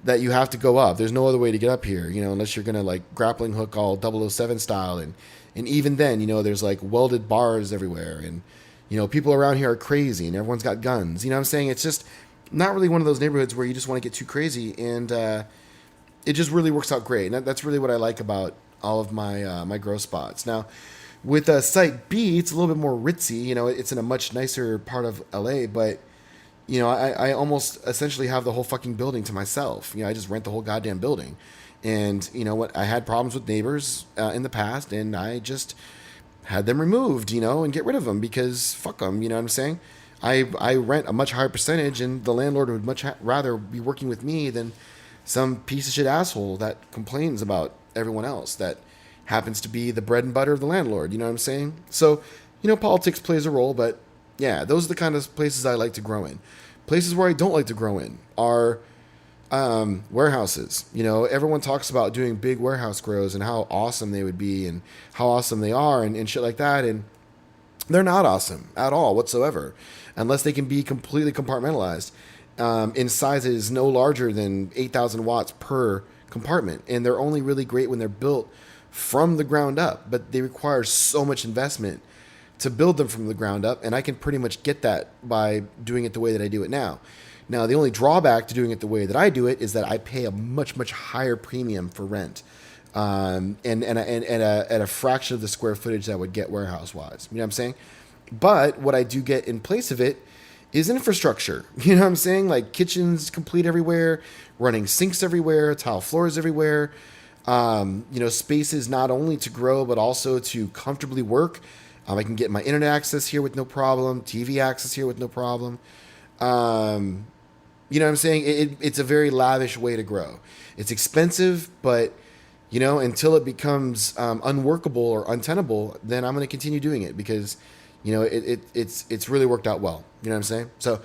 that you have to go up. There's no other way to get up here, unless you're gonna like grappling hook all 007 style, and even then, there's like welded bars everywhere, and people around here are crazy and everyone's got guns. You know what I'm saying? It's just not really one of those neighborhoods where you just want to get too crazy, and it just really works out great. And that's really what I like about all of my my grow spots. Now, with Site B, it's a little bit more ritzy. It's in a much nicer part of LA, but I almost essentially have the whole fucking building to myself. I just rent the whole goddamn building, and what? I had problems with neighbors in the past, and I just had them removed, and get rid of them because fuck them. You know what I'm saying? I rent a much higher percentage, and the landlord would much rather be working with me than some piece of shit asshole that complains about everyone else that happens to be the bread and butter of the landlord. You know what I'm saying? So, politics plays a role, but yeah, those are the kind of places I like to grow in. Places where I don't like to grow in are warehouses. Everyone talks about doing big warehouse grows and how awesome they would be and how awesome they are and shit like that. And they're not awesome at all whatsoever, unless they can be completely compartmentalized in sizes no larger than 8,000 watts per compartment. And they're only really great when they're built from the ground up, but they require so much investment to build them from the ground up. And I can pretty much get that by doing it the way that I do it now. Now, the only drawback to doing it the way that I do it is that I pay a much, much higher premium for rent. And at a fraction of the square footage that I would get warehouse wise. You know what I'm saying? But what I do get in place of it is infrastructure. You know what I'm saying? Like kitchens complete everywhere, running sinks everywhere, tile floors everywhere. Spaces not only to grow, but also to comfortably work. I can get my internet access here with no problem, TV access here with no problem. You know what I'm saying? It's a very lavish way to grow. It's expensive, but until it becomes unworkable or untenable, then I'm going to continue doing it because, it's really worked out well. You know what I'm saying? So,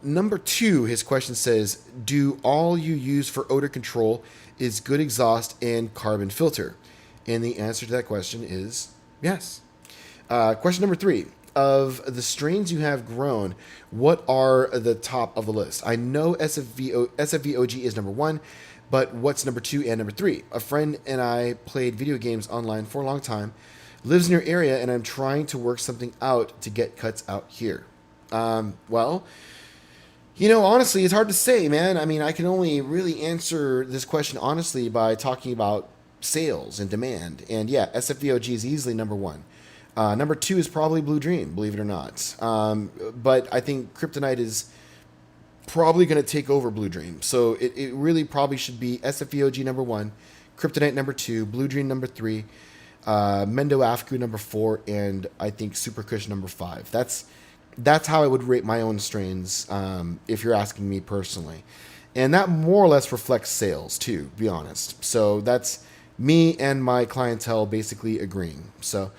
number 2, his question says, do all you use for odor control is good exhaust and carbon filter? And the answer to that question is yes. Question number 3. Of the strains you have grown, what are the top of the list? I know SFVOG is number 1, but what's number 2 and number 3? A friend and I played video games online for a long time, lives in your area, and I'm trying to work something out to get cuts out here. Well, honestly, it's hard to say, man. I mean, I can only really answer this question honestly by talking about sales and demand. And yeah, SFVOG is easily number 1. Number 2 is probably Blue Dream, believe it or not. But I think Kryptonite is probably going to take over Blue Dream. So it really probably should be SFVOG number 1, Kryptonite number 2, Blue Dream number 3, Mendo Afku number 4, and I think Super Kush number 5. That's how I would rate my own strains, if you're asking me personally. And that more or less reflects sales too, to be honest. So that's me and my clientele basically agreeing. So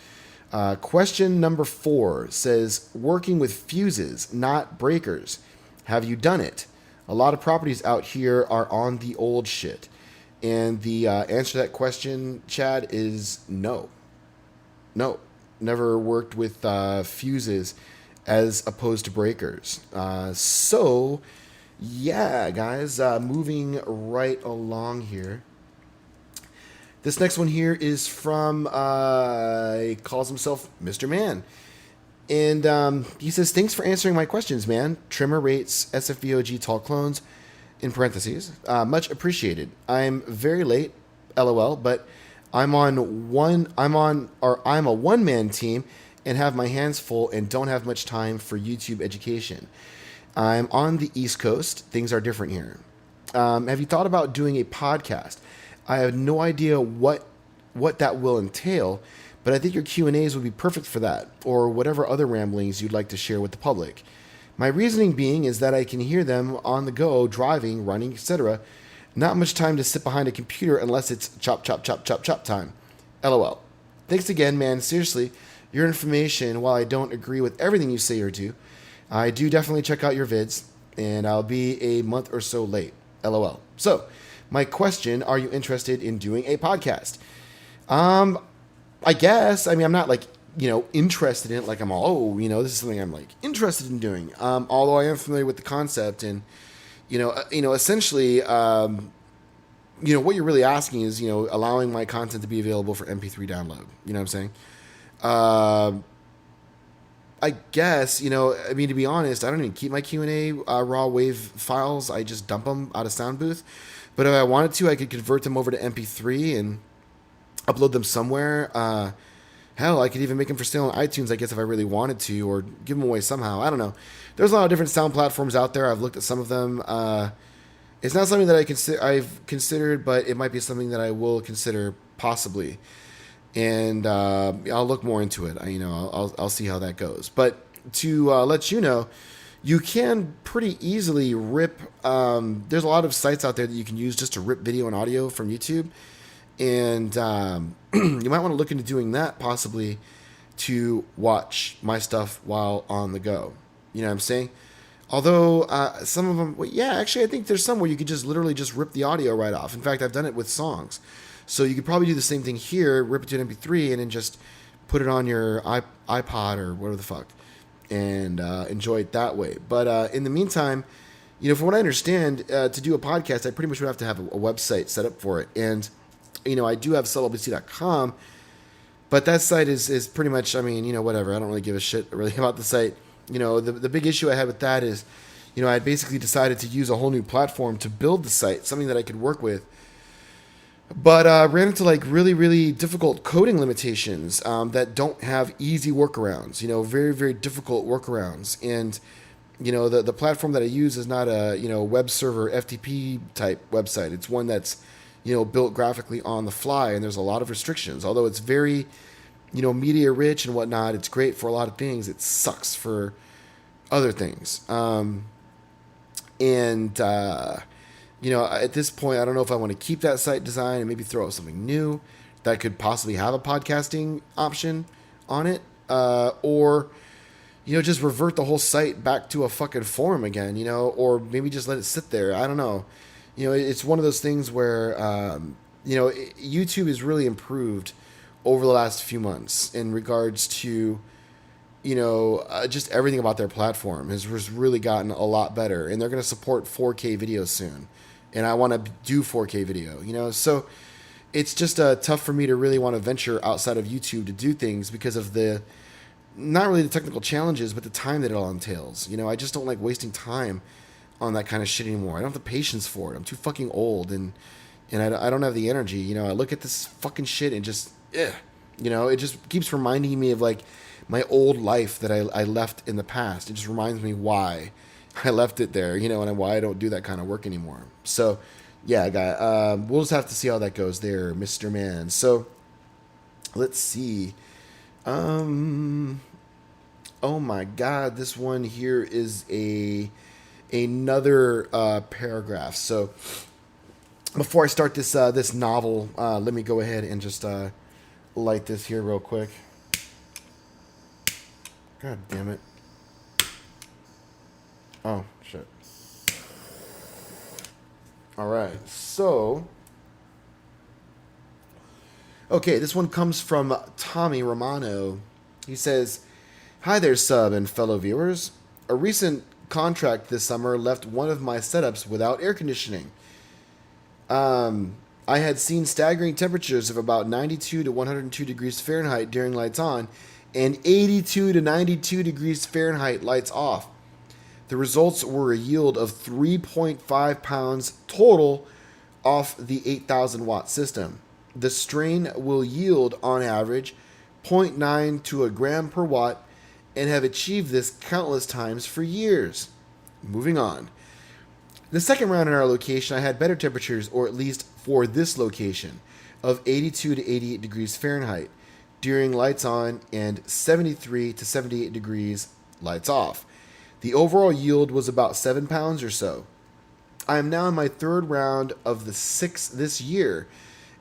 question number 4 says, working with fuses, not breakers. Have you done it? A lot of properties out here are on the old shit. And the answer to that question, Chad, is no. No. Never worked with fuses as opposed to breakers. So, yeah, guys, moving right along here. This next one here is from, he calls himself Mr. Man. And he says, thanks for answering my questions, man. Trimmer rates SFVOG tall clones, in parentheses. Much appreciated. I'm very late, LOL, but I'm a one-man team and have my hands full and don't have much time for YouTube education. I'm on the East Coast. Things are different here. Have you thought about doing a podcast? I have no idea what that will entail, but I think your Q&As would be perfect for that, or whatever other ramblings you'd like to share with the public. My reasoning being is that I can hear them on the go, driving, running, etc. Not much time to sit behind a computer unless it's chop, chop, chop, chop, chop time. LOL. Thanks again, man. Seriously, your information, while I don't agree with everything you say or do, I do definitely check out your vids, and I'll be a month or so late. LOL. So, my question, are you interested in doing a podcast? I guess. I mean, I'm not like, interested in it. Like I'm all, this is something I'm like interested in doing. Although I am familiar with the concept and, essentially, what you're really asking is, allowing my content to be available for MP3 download. You know what I'm saying? I guess, to be honest, I don't even keep my Q&A raw wave files. I just dump them out of Sound Booth. But if I wanted to, I could convert them over to MP3 and upload them somewhere. Hell, I could even make them for sale on iTunes, I guess, if I really wanted to, or give them away somehow. I don't know. There's a lot of different sound platforms out there. I've looked at some of them. It's not something that I've considered, but it might be something that I will consider possibly. And I'll look more into it. I'll see how that goes. But to let you know, you can pretty easily rip. There's a lot of sites out there that you can use just to rip video and audio from YouTube. And you might want to look into doing that possibly to watch my stuff while on the go. You know what I'm saying? Although some of them, actually, I think there's some where you could just literally just rip the audio right off. In fact, I've done it with songs. So you could probably do the same thing here, rip it to an MP3, and then just put it on your iPod or whatever the fuck, and enjoy it that way. But in the meantime, from what I understand, to do a podcast, I pretty much would have to have a website set up for it. And I do have subLBC.com, but that site is pretty much, whatever. I don't really give a shit really about the site. The big issue I had with that is, I had basically decided to use a whole new platform to build the site, something that I could work with. But ran into like really, really difficult coding limitations that don't have easy workarounds, very, very difficult workarounds. And, the platform that I use is not a, web server FTP type website. It's one that's, built graphically on the fly, and there's a lot of restrictions. Although it's very, media rich and whatnot, it's great for a lot of things. It sucks for other things. At this point, I don't know if I want to keep that site design and maybe throw out something new that could possibly have a podcasting option on it, or just revert the whole site back to a fucking forum again, or maybe just let it sit there. I don't know. It's one of those things where, YouTube has really improved over the last few months in regards to, just everything about their platform has really gotten a lot better. And they're going to support 4K video soon. And I want to do 4K video, So it's just tough for me to really want to venture outside of YouTube to do things because of not really the technical challenges, but the time that it all entails. I just don't like wasting time on that kind of shit anymore. I don't have the patience for it. I'm too fucking old, and I don't have the energy. I look at this fucking shit and just, it just keeps reminding me of like my old life that I left in the past. It just reminds me why I left it there, and why I don't do that kind of work anymore. So, yeah, guy, we'll just have to see how that goes there, Mr. Man. So, let's see. Oh my God, this one here is another paragraph. So before I start this novel, let me go ahead and just light this here real quick. God damn it. Oh, shit. All right. So, okay, this one comes from Tommy Romano. He says, "Hi there, sub and fellow viewers. A recent contract this summer left one of my setups without air conditioning. I had seen staggering temperatures of about 92 to 102 degrees Fahrenheit during lights on and 82 to 92 degrees Fahrenheit lights off. The results were a yield of 3.5 pounds total off the 8,000 watt system. The strain will yield on average zero point 0.9 to a gram per watt and have achieved this countless times for years." Moving on. The second round in our location, I had better temperatures, or at least for this location, of 82 to 88 degrees Fahrenheit during lights on and 73 to 78 degrees lights off. The overall yield was about 7 pounds or so. I am now in my third round of the 6th this year,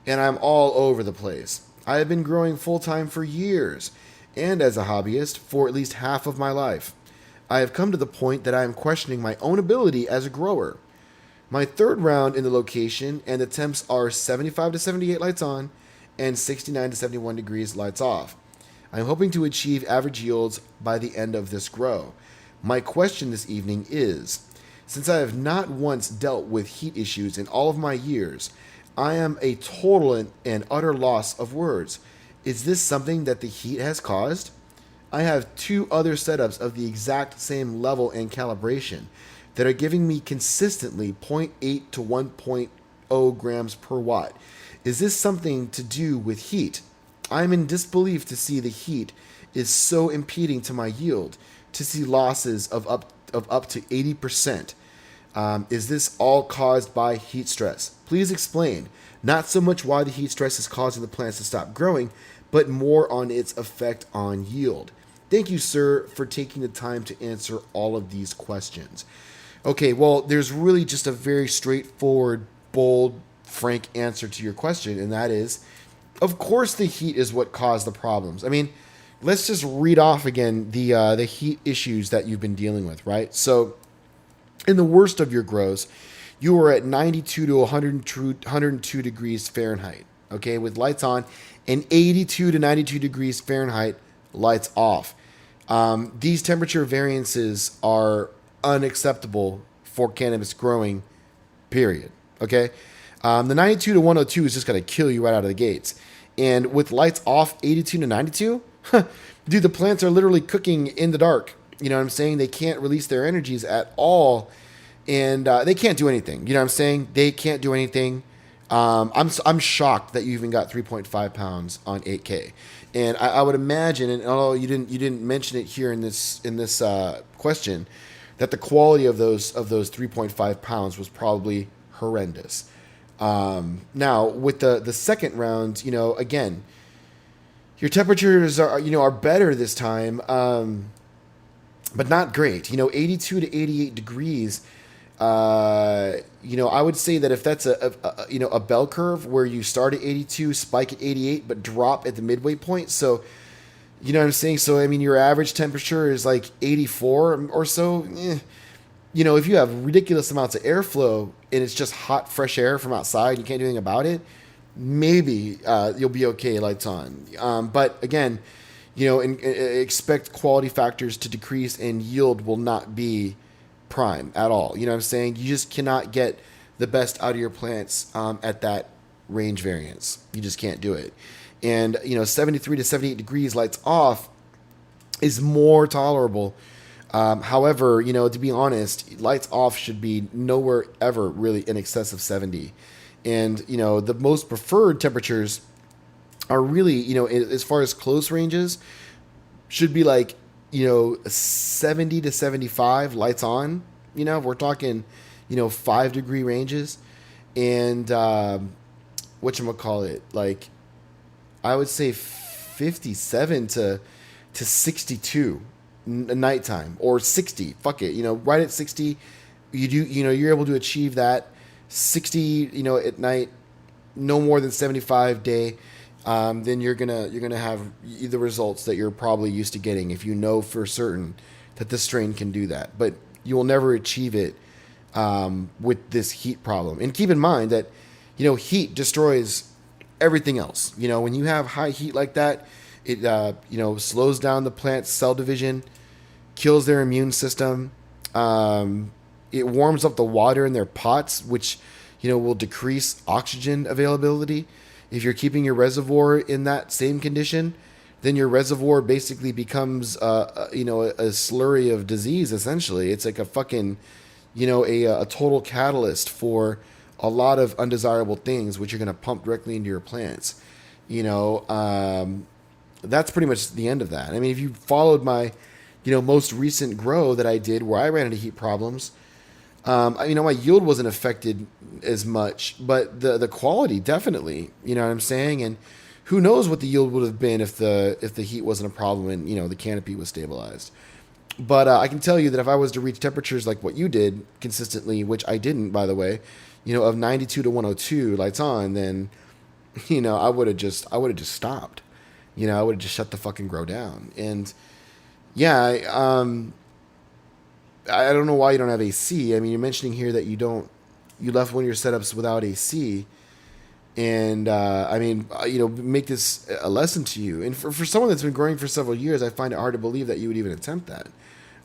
and I'm all over the place. I have been growing full-time for years, and as a hobbyist for at least half of my life. I have come to the point that I am questioning my own ability as a grower. My third round in the location, and the temps are 75 to 78 lights on and 69 to 71 degrees lights off. I am hoping to achieve average yields by the end of this grow. My question this evening is, since I have not once dealt with heat issues in all of my years, I am a total and utter loss of words. Is this something that the heat has caused? I have 2 other setups of the exact same level and calibration that are giving me consistently 0.8 to 1.0 grams per watt. Is this something to do with heat? I am in disbelief to see the heat is so impeding to my yield, to see losses of up to 80%. Is this all caused by heat stress? Please explain. Not so much why the heat stress is causing the plants to stop growing, but more on its effect on yield. Thank you, sir, for taking the time to answer all of these questions." Okay, well, there's really just a very straightforward, bold, frank answer to your question, and that is, of course the heat is what caused the problems. I mean, let's just read off again the heat issues that you've been dealing with, right? So, in the worst of your grows, you were at 92 to 102 degrees Fahrenheit, okay, with lights on, and 82 to 92 degrees Fahrenheit lights off. These temperature variances are unacceptable for cannabis growing, period, okay? The 92 to 102 is just going to kill you right out of the gates. And with lights off 82 to 92, dude, the plants are literally cooking in the dark. You know what I'm saying? They can't release their energies at all, and they can't do anything. You know what I'm saying? They can't do anything. I'm shocked that you even got 3.5 pounds on 8K, and I would imagine, and although you didn't mention it here in this question, that the quality of those 3.5 pounds was probably horrendous. Now with the second round, you know, again, your temperatures are better this time, but not great. You know, 82 to 88 degrees. I would say that if that's a bell curve where you start at 82, spike at 88, but drop at the midway point. So, you know what I'm saying? So, I mean, your average temperature is like 84 or so. You know, if you have ridiculous amounts of airflow and it's just hot, fresh air from outside, you can't do anything about it, maybe you'll be okay lights on. But again, you know, expect quality factors to decrease and yield will not be prime at all. You know what I'm saying? You just cannot get the best out of your plants at that range variance. You just can't do it. And, 73 to 78 degrees lights off is more tolerable. However, to be honest, lights off should be nowhere ever really in excess of 70. And, the most preferred temperatures are really, as far as close ranges, should be like, 70 to 75 lights on. We're talking, 5-degree ranges. And whatchamacallit, like, I would say 57 to 62 nighttime, or 60. Fuck it, right at 60, you're able to achieve that. 60, at night, no more than 75 day. Then you're gonna have the results that you're probably used to getting if you know for certain that the strain can do that. But you will never achieve it with this heat problem. And keep in mind that, heat destroys everything else. When you have high heat like that, it, slows down the plant's cell division, kills their immune system. It warms up the water in their pots, which, will decrease oxygen availability. If you're keeping your reservoir in that same condition, then your reservoir basically becomes, a slurry of disease, essentially. It's like a fucking, a total catalyst for a lot of undesirable things, which you're going to pump directly into your plants. That's pretty much the end of that. I mean, if you followed my, most recent grow that I did where I ran into heat problems, my yield wasn't affected as much, but the quality definitely, you know what I'm saying? And who knows what the yield would have been if the heat wasn't a problem and, the canopy was stabilized. But I can tell you that if I was to reach temperatures like what you did consistently, which I didn't, by the way, of 92 to 102 lights on, then, I would have just stopped. I would have just shut the fucking grow down. And yeah, I don't know why you don't have AC. I mean, you're mentioning here that you left one of your setups without AC. And, make this a lesson to you. And for someone that's been growing for several years, I find it hard to believe that you would even attempt that.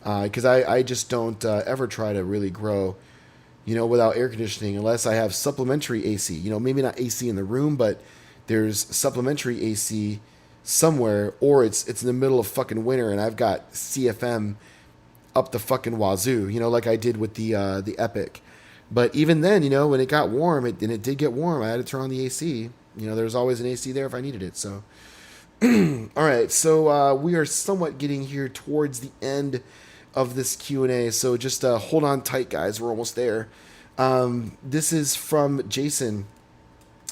Because I just don't ever try to really grow, without air conditioning unless I have supplementary AC. Maybe not AC in the room, but there's supplementary AC somewhere, or it's in the middle of fucking winter and I've got CFM up the fucking wazoo, like I did with the Epic. But even then, when it got warm, and it did get warm, I had to turn on the AC. There was always an AC there if I needed it. So, all right. So we are somewhat getting here towards the end of this Q&A. So just hold on tight, guys. We're almost there. This is from Jason.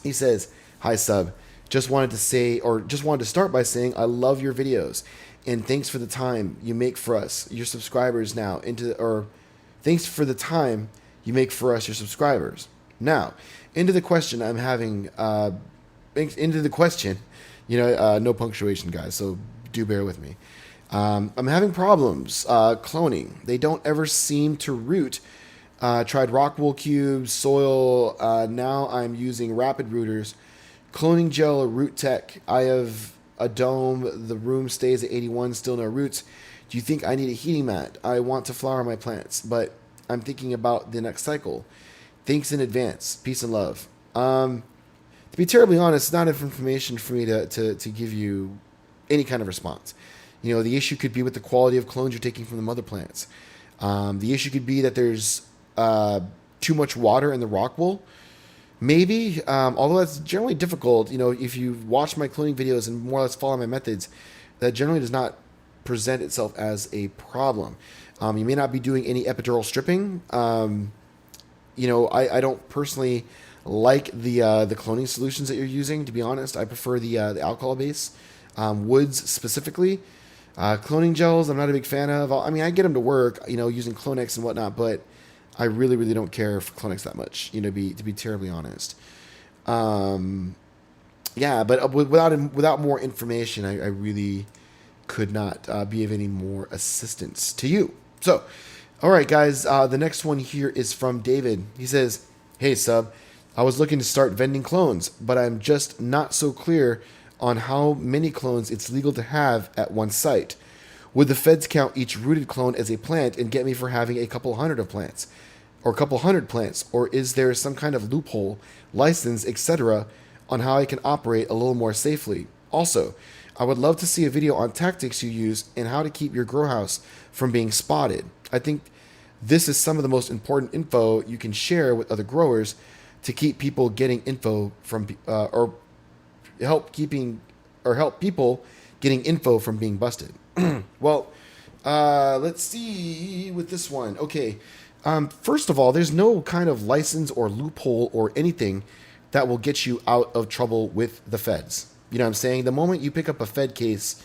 He says, "Hi, sub. Just wanted to start by saying I love your videos, and thanks for the time you make for us, your subscribers. Thanks for the time you make for us, your subscribers. Now, into the question I'm having. No punctuation, guys. So do bear with me. I'm having problems cloning. They don't ever seem to root. Tried rock wool cubes, soil. Now I'm using rapid rooters, cloning gel, or root tech. I have a dome. The room stays at 81. Still no roots. Do you think I need a heating mat? I want to flower my plants, but I'm thinking about the next cycle. Thanks in advance. Peace and love." To be terribly honest, it's not enough information for me to give you any kind of response. The issue could be with the quality of clones you're taking from the mother plants. The issue could be that there's too much water in the rock wool. Maybe, although that's generally difficult. If you watch my cloning videos and more or less follow my methods, that generally does not present itself as a problem. You may not be doing any epidural stripping. I don't personally like the cloning solutions that you're using. To be honest, I prefer the alcohol base, woods specifically. Cloning gels, I'm not a big fan of. I mean, I get them to work, using Clonex and whatnot, but I really, really don't care for Clonex that much, to be terribly honest. But without more information, I really could not be of any more assistance to you. So, all right, guys, the next one here is from David. He says, "Hey, sub, I was looking to start vending clones, but I'm just not so clear on how many clones it's legal to have at one site. Would the feds count each rooted clone as a plant and get me for having a couple hundred plants? Or is there some kind of loophole, license, etc., on how I can operate a little more safely? Also, I would love to see a video on tactics you use and how to keep your grow house from being spotted. I think this is some of the most important info you can share with other growers to keep people getting info from, or help people getting info from being busted." Well, let's see with this one. Okay. First of all, there's no kind of license or loophole or anything that will get you out of trouble with the feds. You know what I'm saying? The moment you pick up a Fed case,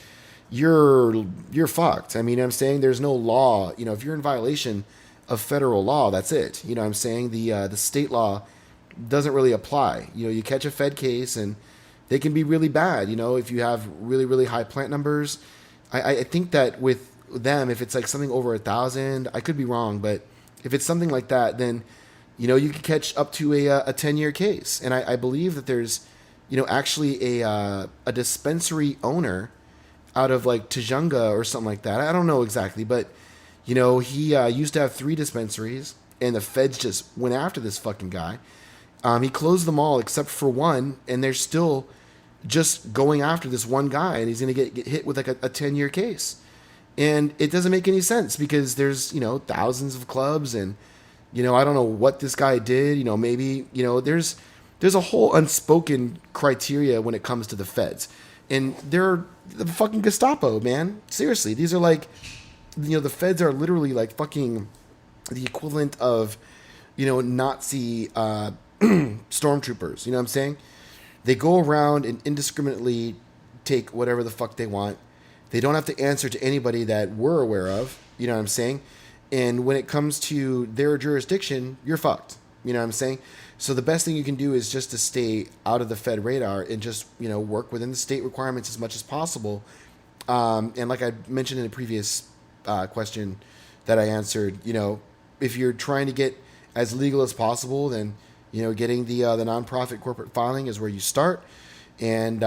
you're fucked. I mean, I'm saying there's no law. If you're in violation of federal law, that's it. You know what I'm saying? The state law doesn't really apply. You catch a Fed case and they can be really bad. If you have really, really high plant numbers. I think that with them, if it's like something over 1,000, I could be wrong, but if it's something like that, then, you could catch up to a 10-year case. And I believe that there's, actually a dispensary owner out of like Tujunga or something like that. I don't know exactly, but, he used to have 3 dispensaries, and the feds just went after this fucking guy. He closed them all except for one, and they're still just going after this one guy, and he's going to get hit with like a 10-year case. And it doesn't make any sense because there's, thousands of clubs, and, I don't know what this guy did. Maybe, there's a whole unspoken criteria when it comes to the feds. And they're the fucking Gestapo, man. Seriously, these are like, the feds are literally like fucking the equivalent of, Nazi stormtroopers. You know what I'm saying? They go around and indiscriminately take whatever the fuck they want. They don't have to answer to anybody that we're aware of. You know what I'm saying? And when it comes to their jurisdiction, you're fucked. You know what I'm saying? So the best thing you can do is just to stay out of the Fed radar and just, work within the state requirements as much as possible. And like I mentioned in a previous question that I answered, if you're trying to get as legal as possible, then, getting the nonprofit corporate filing is where you start. And,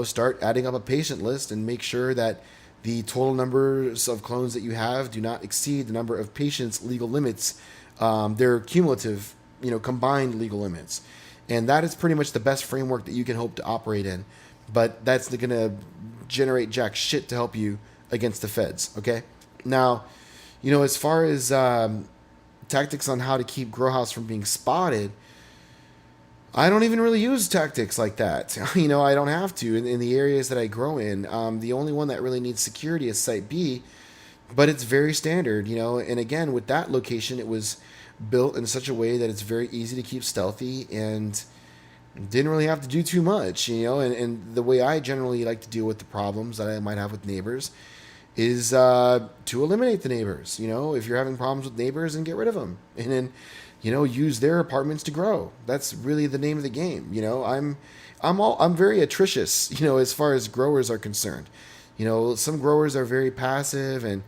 start adding up a patient list and make sure that the total numbers of clones that you have do not exceed the number of patients' legal limits. They're cumulative, combined legal limits. And that is pretty much the best framework that you can hope to operate in. But that's going to generate jack shit to help you against the feds, okay? Now, as far as tactics on how to keep grow house from being spotted, I don't even really use tactics like that. I don't have to in the areas that I grow in. The only one that really needs security is Site B, but it's very standard, And again, with that location, it was built in such a way that it's very easy to keep stealthy and didn't really have to do too much, And the way I generally like to deal with the problems that I might have with neighbors is to eliminate the neighbors. If you're having problems with neighbors, then get rid of them. And then use their apartments to grow. That's really the name of the game. I'm very atrocious, as far as growers are concerned. Some growers are very passive, and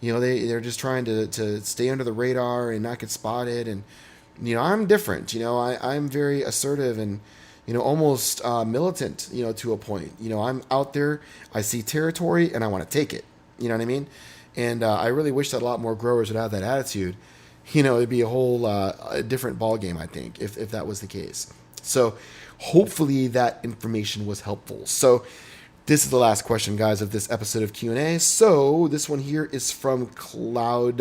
they're just trying to stay under the radar and not get spotted. And I'm different. I'm very assertive and almost militant. To a point. I'm out there. I see territory and I want to take it. You know what I mean? And I really wish that a lot more growers would have that attitude. It'd be a whole a different ball game, I think, if that was the case. So hopefully that information was helpful. So this is the last question, guys, of this episode of Q&A. So this one here is from Cloud,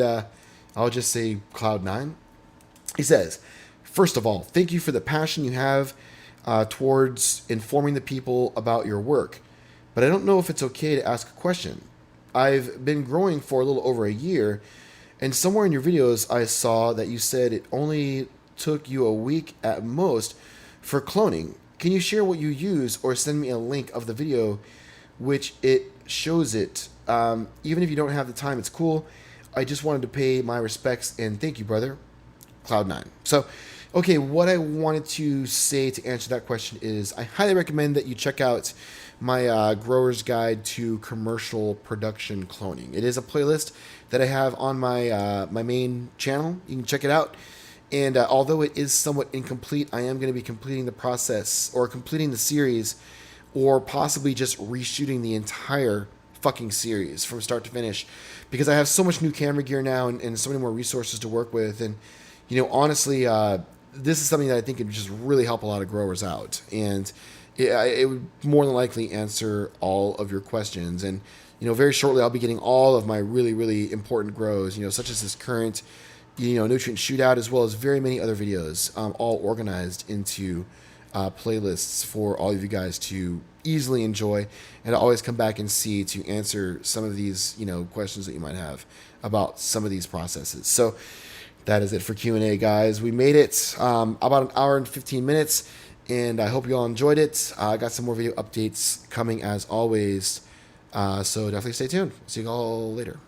I'll just say Cloud9. He says, first of all, thank you for the passion you have towards informing the people about your work. But I don't know if it's okay to ask a question. I've been growing for a little over a year, and somewhere in your videos, I saw that you said it only took you a week at most for cloning. Can you share what you use or send me a link of the video which it shows it? Even if you don't have the time, it's cool. I just wanted to pay my respects and thank you, brother. Cloud9. So, okay, what I wanted to say to answer that question is I highly recommend that you check out my Grower's Guide to Commercial Production Cloning. It is a playlist that I have on my my main channel. You can check it out. And although it is somewhat incomplete, I am going to be completing the process or completing the series or possibly just reshooting the entire fucking series from start to finish because I have so much new camera gear now and so many more resources to work with. And, honestly, this is something that I think could just really help a lot of growers out. And it would more than likely answer all of your questions. And, very shortly I'll be getting all of my really, really important grows, such as this current, nutrient shootout, as well as very many other videos, all organized into playlists for all of you guys to easily enjoy and to always come back and see to answer some of these, questions that you might have about some of these processes. So that is it for Q&A, guys. We made it about an hour and 15 minutes, and I hope you all enjoyed it. I got some more video updates coming as always, so definitely stay tuned. See you all later.